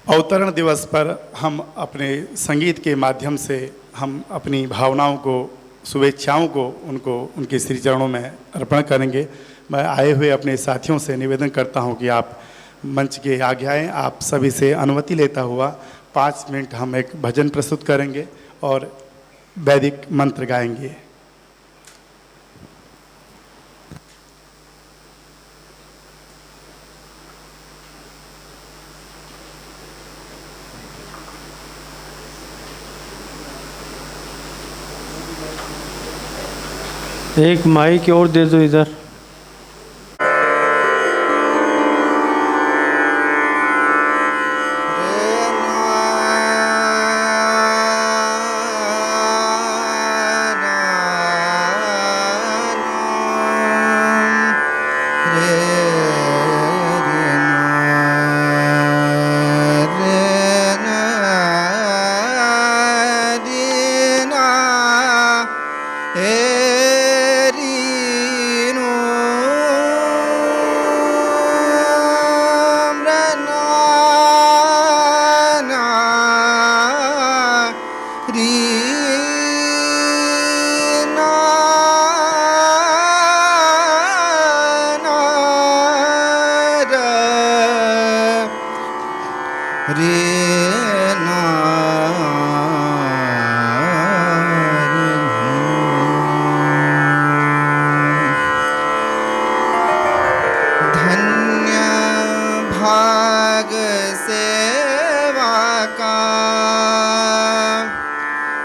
अवतरण दिवस पर हम अपने संगीत के माध्यम से हम अपनी भावनाओं को शुभेच्छाओं को उनको उनके श्री चरणों में अर्पण करेंगे। मैं आए हुए अपने साथियों से निवेदन करता हूं कि आप मंच के आगे आएँ। आप सभी से अनुमति लेता हुआ 5 मिनट हम एक भजन प्रस्तुत करेंगे और वैदिक मंत्र गाएंगे। एक माइक और दे दो इधर।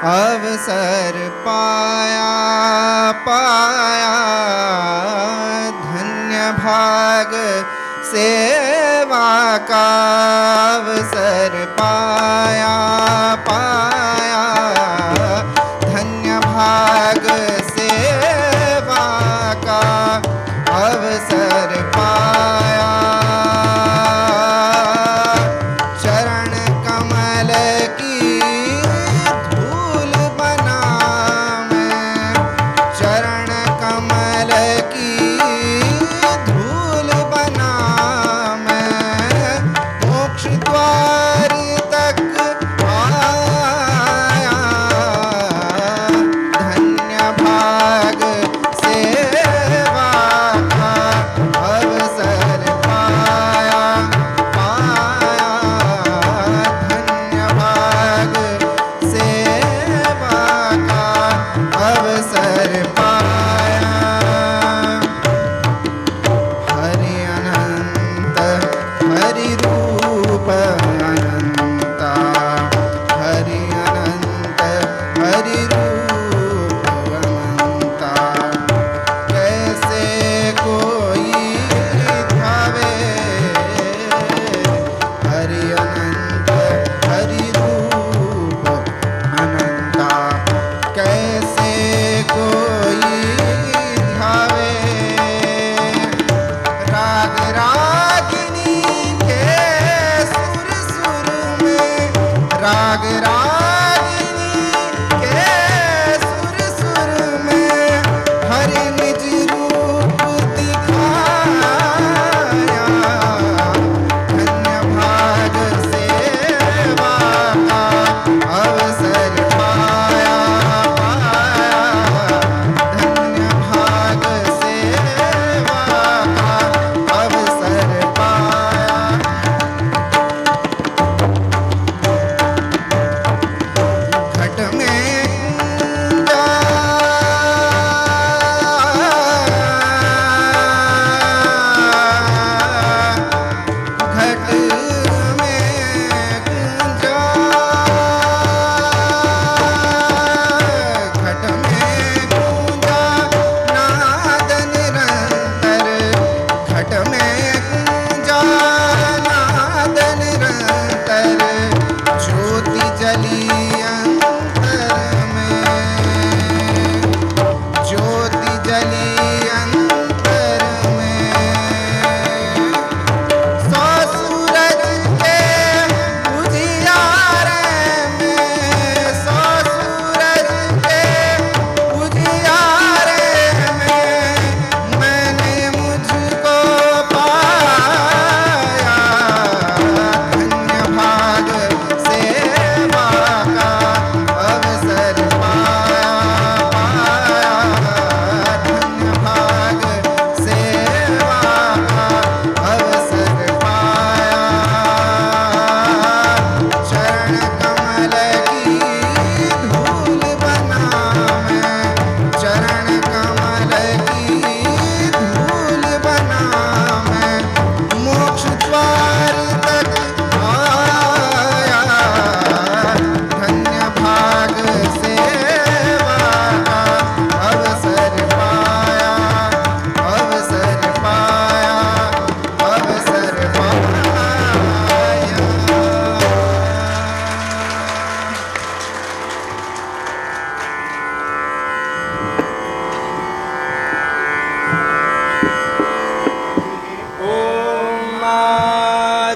अवसर पाया पाया, धन्य भाग सेवा का अवसर पाया पाया, धन्य भाग सेवा का अवसर पाया। चरण कमल की धूल बना मैं, चरण कमल की धूल बना मैं, मोक्ष द्वार तक आया, धन्य भाग सेवा का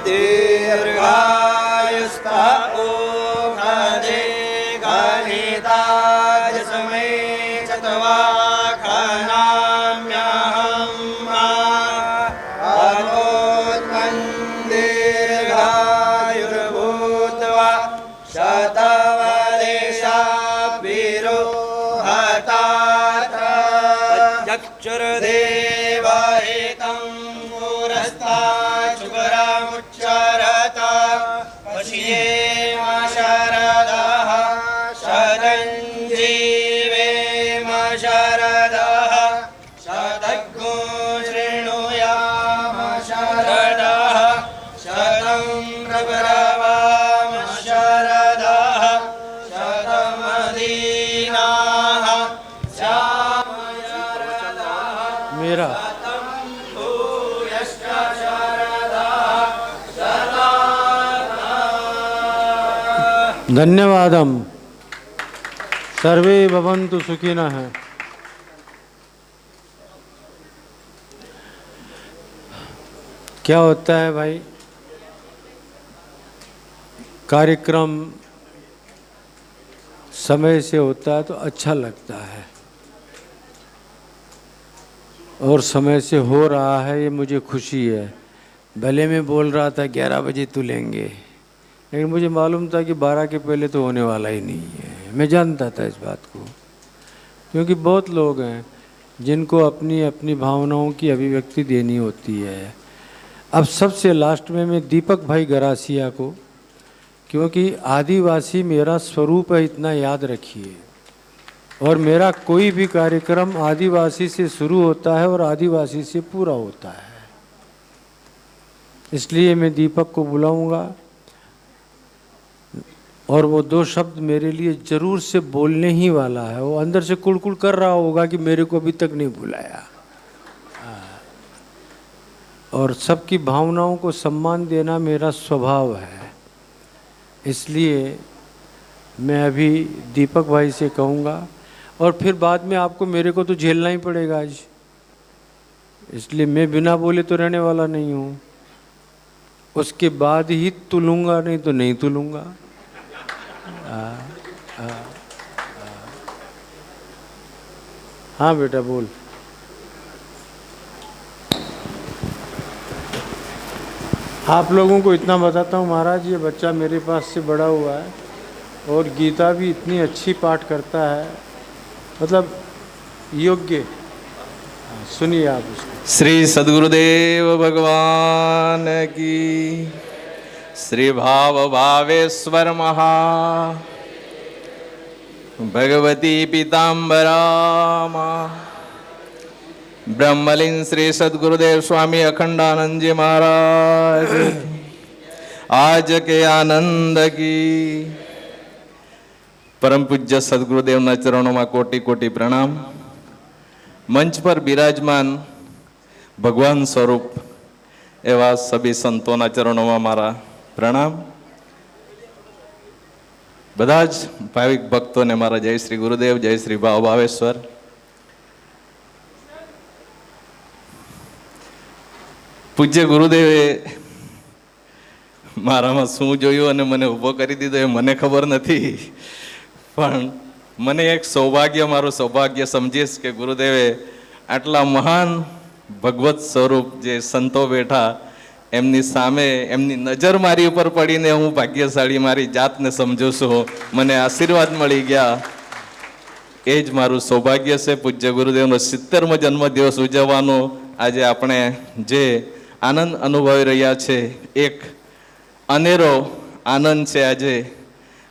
दीर्घायुस्ता ओघदे गणिताज समय चतवा चक्षुर्देवाहेतं मूरस्ता शुभरामुच्चारता पश्ये मा शरदः शतञ्जीवे मा शरदः शतज्ञो शृणुयाम शरदः शतं प्रब्रवाम शरदः शतमदीनाः मेरा धन्यवादम। सर्वे भवन्तु सुखिनः। क्या होता है भाई, कार्यक्रम समय से होता है तो अच्छा लगता है, और समय से हो रहा है ये मुझे खुशी है। भले मैं बोल रहा था 11 बजे तो लेंगे, लेकिन मुझे मालूम था कि 12 के पहले तो होने वाला ही नहीं है। मैं जानता था इस बात को, क्योंकि बहुत लोग हैं जिनको अपनी अपनी भावनाओं की अभिव्यक्ति देनी होती है। अब सबसे लास्ट में मैं दीपक भाई गरासिया को, क्योंकि आदिवासी मेरा स्वरूप है, इतना याद रखिए, और मेरा कोई भी कार्यक्रम आदिवासी से शुरू होता है और आदिवासी से पूरा होता है। इसलिए मैं दीपक को बुलाऊंगा और वो 2 शब्द मेरे लिए ज़रूर से बोलने ही वाला है। वो अंदर से कुड़कुड़ कर रहा होगा कि मेरे को अभी तक नहीं बुलाया। और सबकी भावनाओं को सम्मान देना मेरा स्वभाव है, इसलिए मैं अभी दीपक भाई से कहूँगा, और फिर बाद में आपको मेरे को तो झेलना ही पड़ेगा आज, इसलिए मैं बिना बोले तो रहने वाला नहीं हूँ। उसके बाद ही तुलूँगा, नहीं तो नहीं तुलूँगा। हाँ बेटा बोल। आप लोगों को इतना बताता हूँ महाराज, ये बच्चा मेरे पास से बड़ा हुआ है और गीता भी इतनी अच्छी पाठ करता है, मतलब योग्य। सुनिए आप उसको। श्री सद्गुरुदेव भगवान की, श्री भाव भावेश्वर महा भगवती पीताम्बरा माँ, ब्रह्मलीन श्री सद्गुरुदेव स्वामी अखंडानंद जी महाराज, आज के आनंद की। परम पूज्य सद्गुरुदेवना चरणों में कोटि कोटि प्रणाम। मंच पर विराजमान भगवान स्वरूप एवं सभी संतों चरणों में मारा प्रणाम। બધા જ ભાવિક ભક્તોને મારા જય શ્રી ગુરુદેવ, જય શ્રી ભાવ ભાવેશ્વર। પૂજ્ય ગુરુદેવે મારામાં શું જોયું અને મને ઊભો કરી દીધો એ મને ખબર નથી, પણ મને એક સૌભાગ્ય, મારું સૌભાગ્ય સમજીશ કે ગુરુદેવે આટલા મહાન ભગવત સ્વરૂપ જે સંતો બેઠા એમની સામે એમની નજર મારી ઉપર પડીને હું ભાગ્યશાળી મારી જાતને સમજું છું, મને આશીર્વાદ મળી ગયા, એ જ મારું સૌભાગ્ય છે। પૂજ્ય ગુરુદેવનો 70મો જન્મદિવસ ઉજવવાનો આજે આપણે જે આનંદ અનુભવી રહ્યા છે, એક અનેરો આનંદ છે। આજે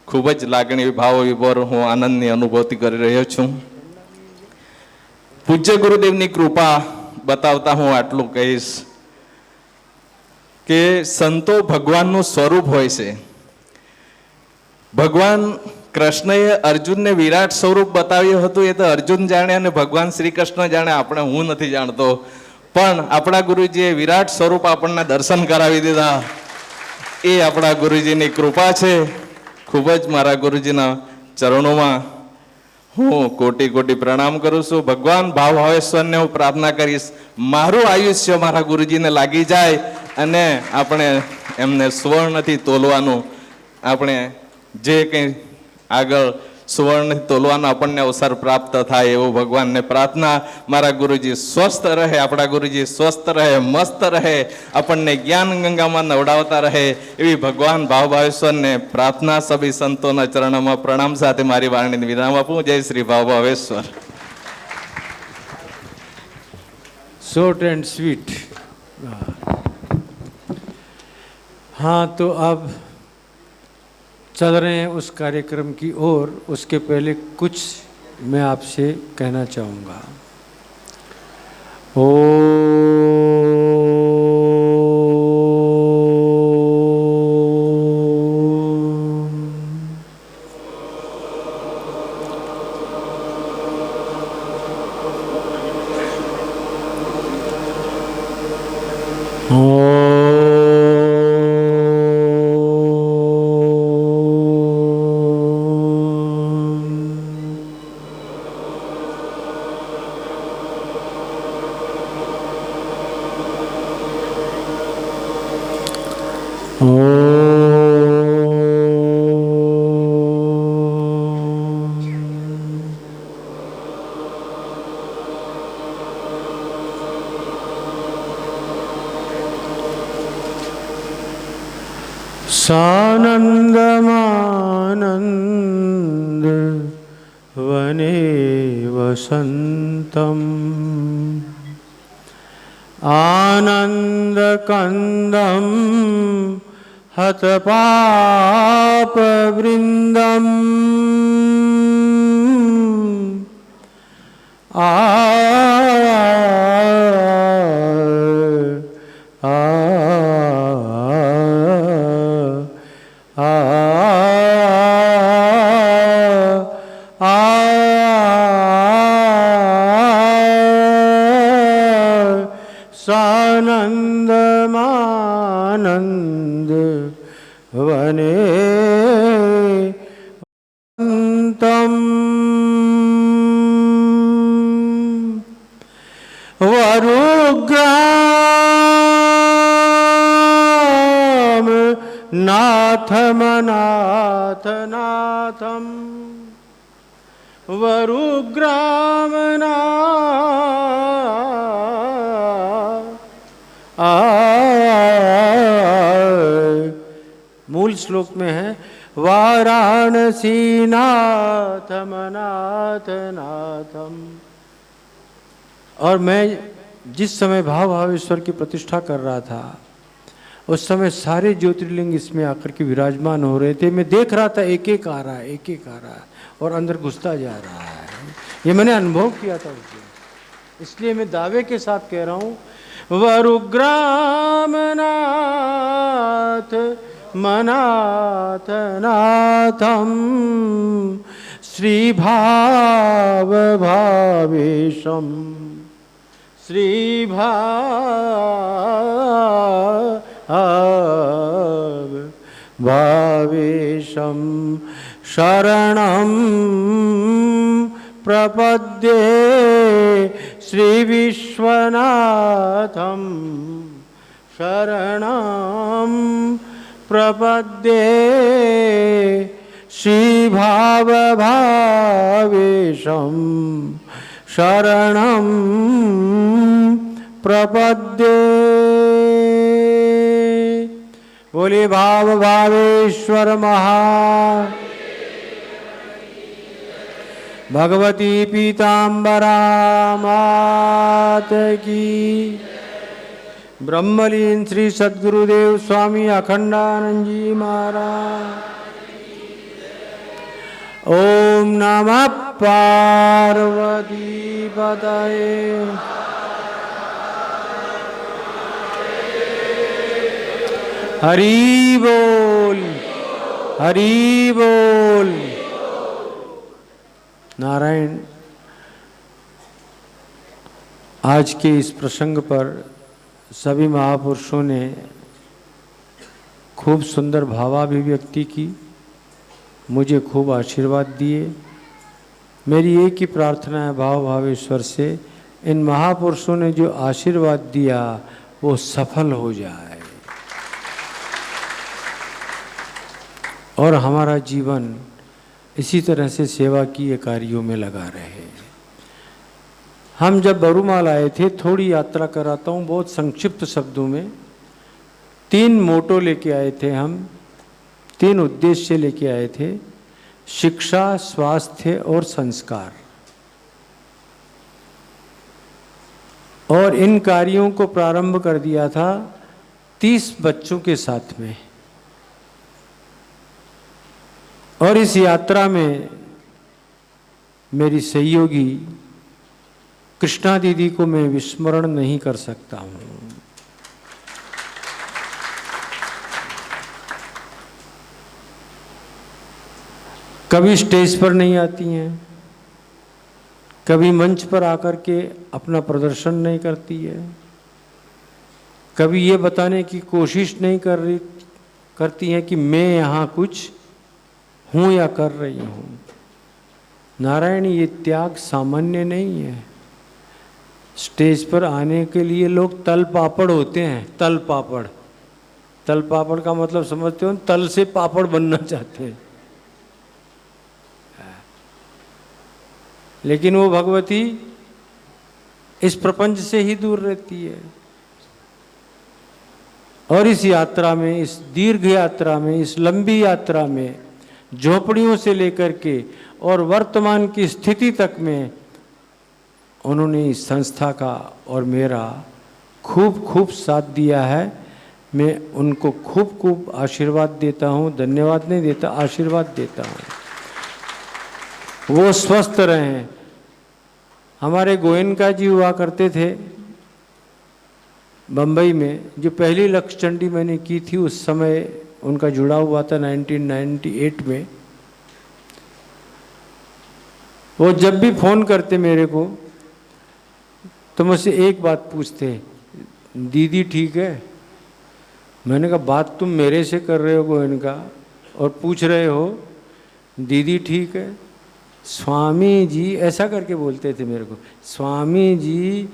ખૂબ જ લાગણી ભાવ વિભોર હું આનંદની અનુભૂતિ કરી રહ્યો છું। પૂજ્ય ગુરુદેવની કૃપા બતાવતા હું આટલું કહીશ કે સંતો ભગવાનનું સ્વરૂપ હોય છે। ભગવાન કૃષ્ણએ અર્જુનને વિરાટ સ્વરૂપ બતાવ્યું હતું, એ તો અર્જુન જાણે અને ભગવાન શ્રી કૃષ્ણ જાણે, આપણે હું નથી જાણતો, પણ આપણા ગુરુજીએ વિરાટ સ્વરૂપ આપણને દર્શન કરાવી દીધા, એ આપણા ગુરુજીની કૃપા છે। ખૂબ જ મારા ગુરુજીના ચરણોમાં હું કોટી કોટી પ્રણામ કરું છું। ભગવાન ભાવ ભાવેશ્વરને હું પ્રાર્થના કરીશ મારું આયુષ્ય મારા ગુરુજીને લાગી જાય અને આપણે એમને સુવર્ણથી તોલવાનું, આપણે જે કંઈ આગળ સુવર્ણથી તોલવાનો આપણને અવસર પ્રાપ્ત થાય એવું ભગવાનને પ્રાર્થના. મારા ગુરુજી સ્વસ્થ રહે, આપણા ગુરુજી સ્વસ્થ રહે, મસ્ત રહે, આપણને જ્ઞાન ગંગામાં નવડાવતા રહે એવી ભગવાન ભાવભાવેશ્વરને પ્રાર્થના. સભી સંતોના ચરણોમાં પ્રણામ સાથે મારી વાણીને વિરામ આપું. જય Shri Bhavbhaveshwar. Short and sweet. हाँ, तो अब चल रहे हैं उस कार्यक्रम की ओर. उसके पहले कुछ मैं आपसे कहना चाहूँगा. सानंदमानंद वने वसंतम आनंदकंदम हतपापवृंदम सानंदमानंद वने वसंतम वरुग्राम नाथमनाथ नाथम वरुग्राम मूल श्लोक में है वाराणसी नाथम नाथ नाथम. और मैं जिस समय भाव भावेश्वर की प्रतिष्ठा कर रहा था उस समय सारे ज्योतिर्लिंग इसमें आकर के विराजमान हो रहे थे. मैं देख रहा था एक एक आ रहा है, एक एक आ रहा है और अंदर घुसता जा रहा है. ये मैंने अनुभव किया था उस दिन, इसलिए मैं दावे के साथ कह रहा हूँ वरुग्राम नाथ मनाथ नाथम श्री भाव भावेशम श्री भाव भावेशम शरणं प्रपद्ये श्री विश्वनाथम शरणं प्रपद्ये श्री भाव भावेशम शरणं प्रपद्ये. बोले भाव भावेश्वर महा भगवती पीताम्बरा मात की. ब्रह्मलीन श्री सद्गुरुदेव स्वामी अखंडानंद जी महाराज. ओम नमः पार्वती पतये. हरि बोल हरि बोल. नारायण, आज के इस प्रसंग पर सभी महापुरुषों ने खूब सुंदर भावाभिव्यक्ति की, मुझे खूब आशीर्वाद दिए. मेरी एक ही प्रार्थना है भाव भावेश्वर से, इन महापुरुषों ने जो आशीर्वाद दिया वो सफल हो जाए. और हमारा जीवन इसी तरह से सेवा की कार्यों में लगा रहे। हम जब बरूमाल आए थे, थोड़ी यात्रा कराता हूँ बहुत संक्षिप्त शब्दों में, 3 मोटो लेके आए थे हम, 3 उद्देश्य लेके आए थे, शिक्षा, स्वास्थ्य और संस्कार। और इन कार्यों को प्रारंभ कर दिया था 30 बच्चों के साथ में। और इस यात्रा में मेरी सहयोगी कृष्णा दीदी को मैं विस्मरण नहीं कर सकता हूँ। कभी स्टेज पर नहीं आती हैं, कभी मंच पर आकर के अपना प्रदर्शन नहीं करती है, कभी ये बताने की कोशिश नहीं करती हैं कि मैं यहाँ कुछ हूँ या कर रही हूँ। नारायण, ये त्याग सामान्य नहीं है। स्टेज पर आने के लिए लोग तल पापड़ होते हैं। तल पापड़, तल पापड़ का मतलब समझते हो? तल से पापड़ बनना चाहते हैं। लेकिन वो भगवती इस प्रपंच से ही दूर रहती है। और इस यात्रा में, इस दीर्घ यात्रा में, इस लंबी यात्रा में, झोपड़ियों से लेकर के और वर्तमान की स्थिति तक में उन्होंने इस संस्था का और मेरा खूब खूब साथ दिया है। मैं उनको खूब खूब आशीर्वाद देता हूँ, धन्यवाद नहीं देता, आशीर्वाद देता हूँ। वो स्वस्थ रहें। हमारे गोयनका जी हुआ करते थे बम्बई में, जो पहली लक्ष्य चंडी मैंने की थी उस समय उनका जुड़ा हुआ था 1998 में। वो जब भी फ़ोन करते मेरे को तो मुझसे एक बात पूछते, दीदी ठीक है? मैंने कहा बात तुम मेरे से कर रहे हो गोयनका और पूछ रहे हो दीदी ठीक है? स्वामी जी ऐसा करके बोलते थे मेरे को, स्वामी जी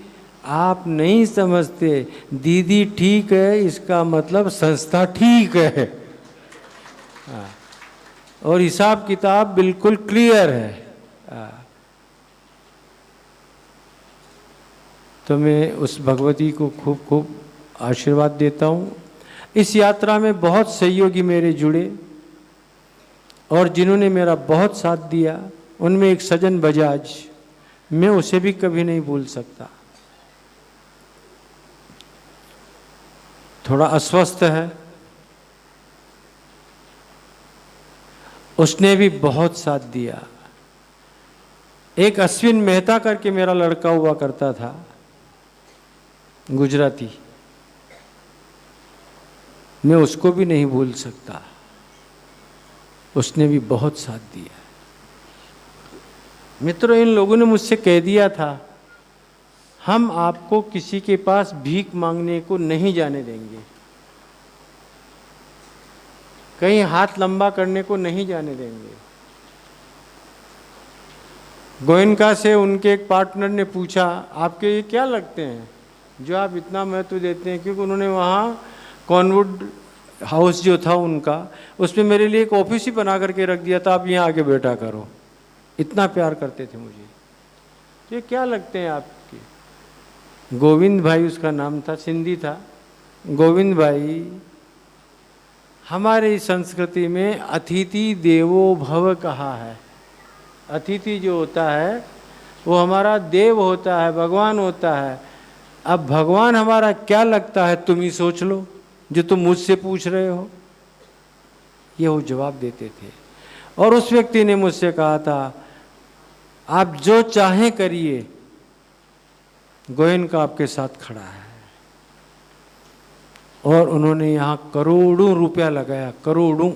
आप नहीं समझते, दीदी ठीक है इसका मतलब संस्था ठीक है। हाँ। और हिसाब किताब बिल्कुल क्लियर है। हाँ। तो मैं उस भगवती को खूब खूब आशीर्वाद देता हूँ। इस यात्रा में बहुत सहयोगी मेरे जुड़े और जिन्होंने मेरा बहुत साथ दिया, उनमें एक सजन बजाज, मैं उसे भी कभी नहीं भूल सकता। थोड़ा अस्वस्थ है, उसने भी बहुत साथ दिया। एक अश्विन मेहता करके मेरा लड़का हुआ करता था, गुजराती, मैं उसको भी नहीं भूल सकता, उसने भी बहुत साथ दिया। मित्रों, इन लोगों ने मुझसे कह दिया था हम आपको किसी के पास भीख मांगने को नहीं जाने देंगे, कहीं हाथ लंबा करने को नहीं जाने देंगे। गोयनका से उनके एक पार्टनर ने पूछा आपके ये क्या लगते हैं जो आप इतना महत्व देते हैं? क्योंकि उन्होंने वहाँ कॉनवुड हाउस जो था उनका, उसमें मेरे लिए एक ऑफिस ही बना करके रख दिया था, आप यहाँ आके बैठा करो। इतना प्यार करते थे मुझे। ये क्या लगते हैं आपके? गोविंद भाई उसका नाम था, सिंधी था। गोविंद भाई, हमारी संस्कृति में अतिथि देवो भव कहा है। अतिथि जो होता है वो हमारा देव होता है, भगवान होता है। अब भगवान हमारा क्या लगता है तुम ही सोच लो, जो तुम मुझसे पूछ रहे हो। ये वो जवाब देते थे। और उस व्यक्ति ने मुझसे कहा था आप जो चाहें करिए, गोयनका आपके साथ खड़ा है। और उन्होंने यहाँ करोड़ों रुपया लगाया, करोड़ों।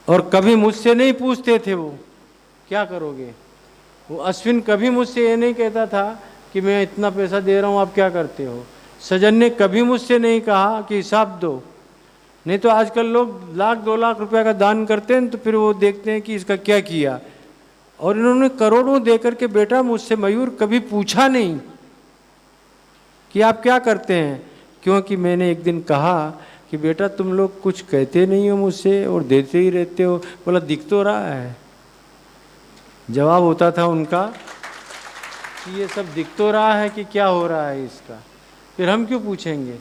और कभी मुझसे नहीं पूछते थे वो क्या करोगे। वो अश्विन कभी मुझसे ये नहीं कहता था कि मैं इतना पैसा दे रहा हूँ आप क्या करते हो। सजन ने कभी मुझसे नहीं कहा कि हिसाब दो। नहीं तो आजकल लोग लाख 2 लाख रुपया का दान करते हैं तो फिर वो देखते हैं कि इसका क्या किया। और इन्होंने करोड़ों दे करके बेटा मुझसे मयूर कभी पूछा नहीं कि आप क्या करते हैं। क्योंकि मैंने एक दिन कहा कि बेटा तुम लोग कुछ कहते नहीं हो मुझसे और देते ही रहते हो। बोला दिख तो रहा है। जवाब होता था उनका कि ये सब दिख तो रहा है कि क्या हो रहा है इसका, फिर हम क्यों पूछेंगे।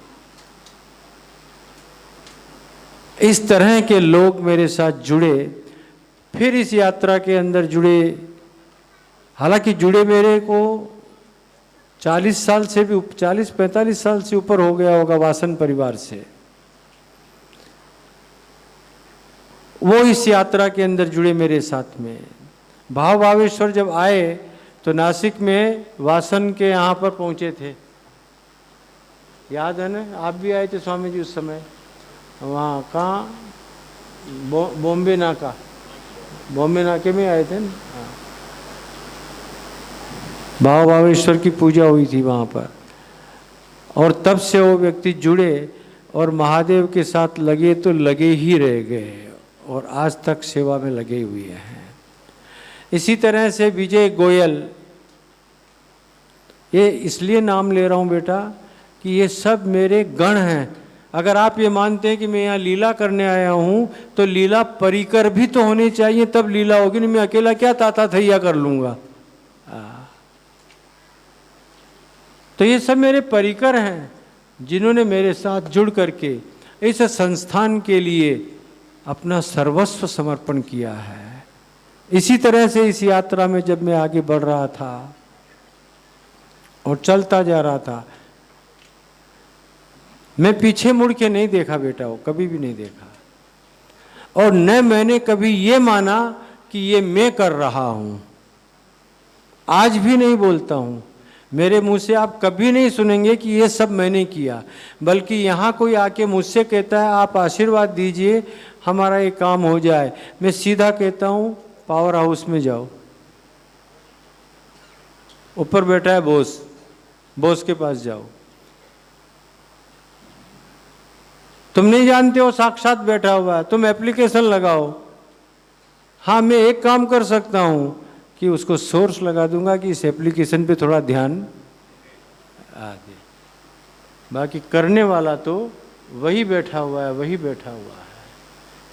इस तरह के लोग मेरे साथ जुड़े, फिर इस यात्रा के अंदर जुड़े। हालांकि जुड़े मेरे को 40 साल से भी 40-45 साल से ऊपर हो गया होगा वासन परिवार से। वो इस यात्रा के अंदर जुड़े मेरे साथ में। भाव भावेश्वर जब आए तो नासिक में वासन के यहाँ पर पहुँचे थे, याद है ना, आप भी आए थे स्वामी जी उस समय। वहाँ कहाँ बॉम्बे नाका, बॉम्बे नाके में आए थे ना। हाँ, भाव भावेश्वर की पूजा हुई थी वहाँ पर, और तब से वो व्यक्ति जुड़े और महादेव के साथ लगे तो लगे ही रह गए और आज तक सेवा में लगे हुए हैं। इसी तरह से विजय गोयल, ये इसलिए नाम ले रहा हूँ बेटा कि ये सब मेरे गण हैं। अगर आप ये मानते हैं कि मैं यहाँ लीला करने आया हूँ तो लीला परिकर भी तो होने चाहिए, तब लीला होगी। नहीं मैं अकेला क्या ताता थैया कर लूँगा। तो ये सब मेरे परिकर हैं जिन्होंने मेरे साथ जुड़ करके इस संस्थान के लिए अपना सर्वस्व समर्पण किया है। इसी तरह से इस यात्रा में जब मैं आगे बढ़ रहा था और चलता जा रहा था, मैं पीछे मुड़ के नहीं देखा बेटा, वो कभी भी नहीं देखा। और न मैंने कभी ये माना कि ये मैं कर रहा हूँ, आज भी नहीं बोलता हूँ। मेरे मुंह से आप कभी नहीं सुनेंगे कि ये सब मैंने किया, बल्कि यहाँ कोई आके मुझसे कहता है आप आशीर्वाद दीजिए हमारा ये काम हो जाए, मैं सीधा कहता हूँ पावर हाउस में जाओ, ऊपर बैठा है बॉस, बॉस के पास जाओ। तुम नहीं जानते हो साक्षात बैठा हुआ है, तुम एप्लीकेशन लगाओ। हाँ मैं एक काम कर सकता हूँ कि उसको सोर्स लगा दूंगा कि इस एप्लीकेशन पे थोड़ा ध्यान आ दे, बाकी करने वाला तो वही बैठा हुआ है, वही बैठा हुआ है।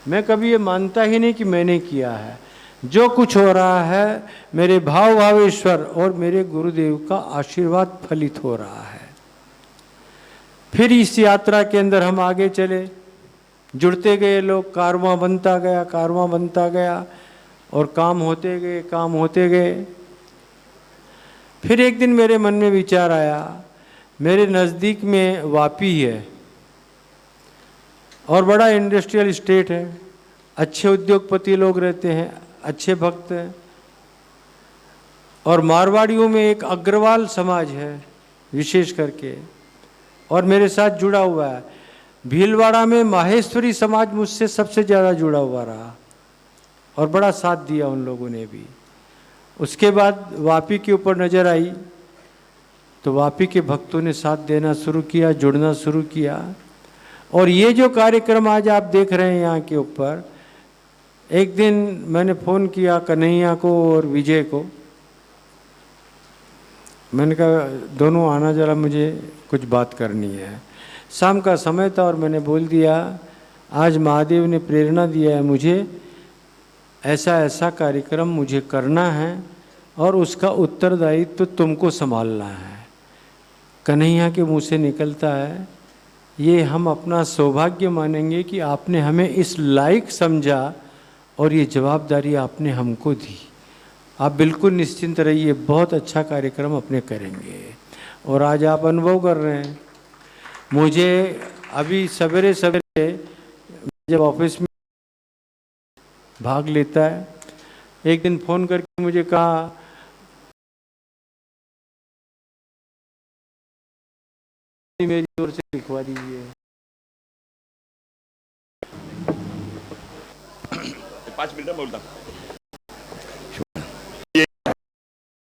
मैं कभी ये मानता ही नहीं कि मैंने किया है। जो कुछ हो रहा है मेरे भाव भावेश्वर और मेरे गुरुदेव का आशीर्वाद फलित हो रहा है। फिर इस यात्रा के अंदर हम आगे चले, जुड़ते गए लोग, कारवां बनता गया, कारवां बनता गया और काम होते गए, काम होते गए। फिर एक दिन मेरे मन में विचार आया, मेरे नज़दीक में वापी है और बड़ा इंडस्ट्रियल स्टेट है, अच्छे उद्योगपति लोग रहते हैं, अच्छे भक्त हैं, और मारवाड़ियों में एक अग्रवाल समाज है विशेष करके, और मेरे साथ जुड़ा हुआ है। भीलवाड़ा में माहेश्वरी समाज मुझसे सबसे ज़्यादा जुड़ा हुआ रहा और बड़ा साथ दिया उन लोगों ने भी। उसके बाद वापी के ऊपर नज़र आई तो वापी के भक्तों ने साथ देना शुरू किया, जुड़ना शुरू किया। और ये जो कार्यक्रम आज आप देख रहे हैं यहाँ के ऊपर, एक दिन मैंने फ़ोन किया कन्हैया को और विजय को, मैंने कहा दोनों आना जरा, मुझे कुछ बात करनी है। शाम का समय था और मैंने बोल दिया आज महादेव ने प्रेरणा दिया है मुझे, ऐसा ऐसा कार्यक्रम मुझे करना है और उसका उत्तरदायित्व तो तुमको संभालना है। कन्हैया के मुंह से निकलता है, ये हम अपना सौभाग्य मानेंगे कि आपने हमें इस लायक समझा और ये जवाबदारी आपने हमको दी। आप बिल्कुल निश्चिंत रहिए, बहुत अच्छा कार्यक्रम अपने करेंगे। और आज आप अनुभव कर रहे हैं। मुझे अभी सवेरे सवेरे जब ऑफिस में भाग लेता है, एक दिन फ़ोन करके मुझे कहा मेरी ओर से लिखवा दीजिए। 5 मिनट में बोलता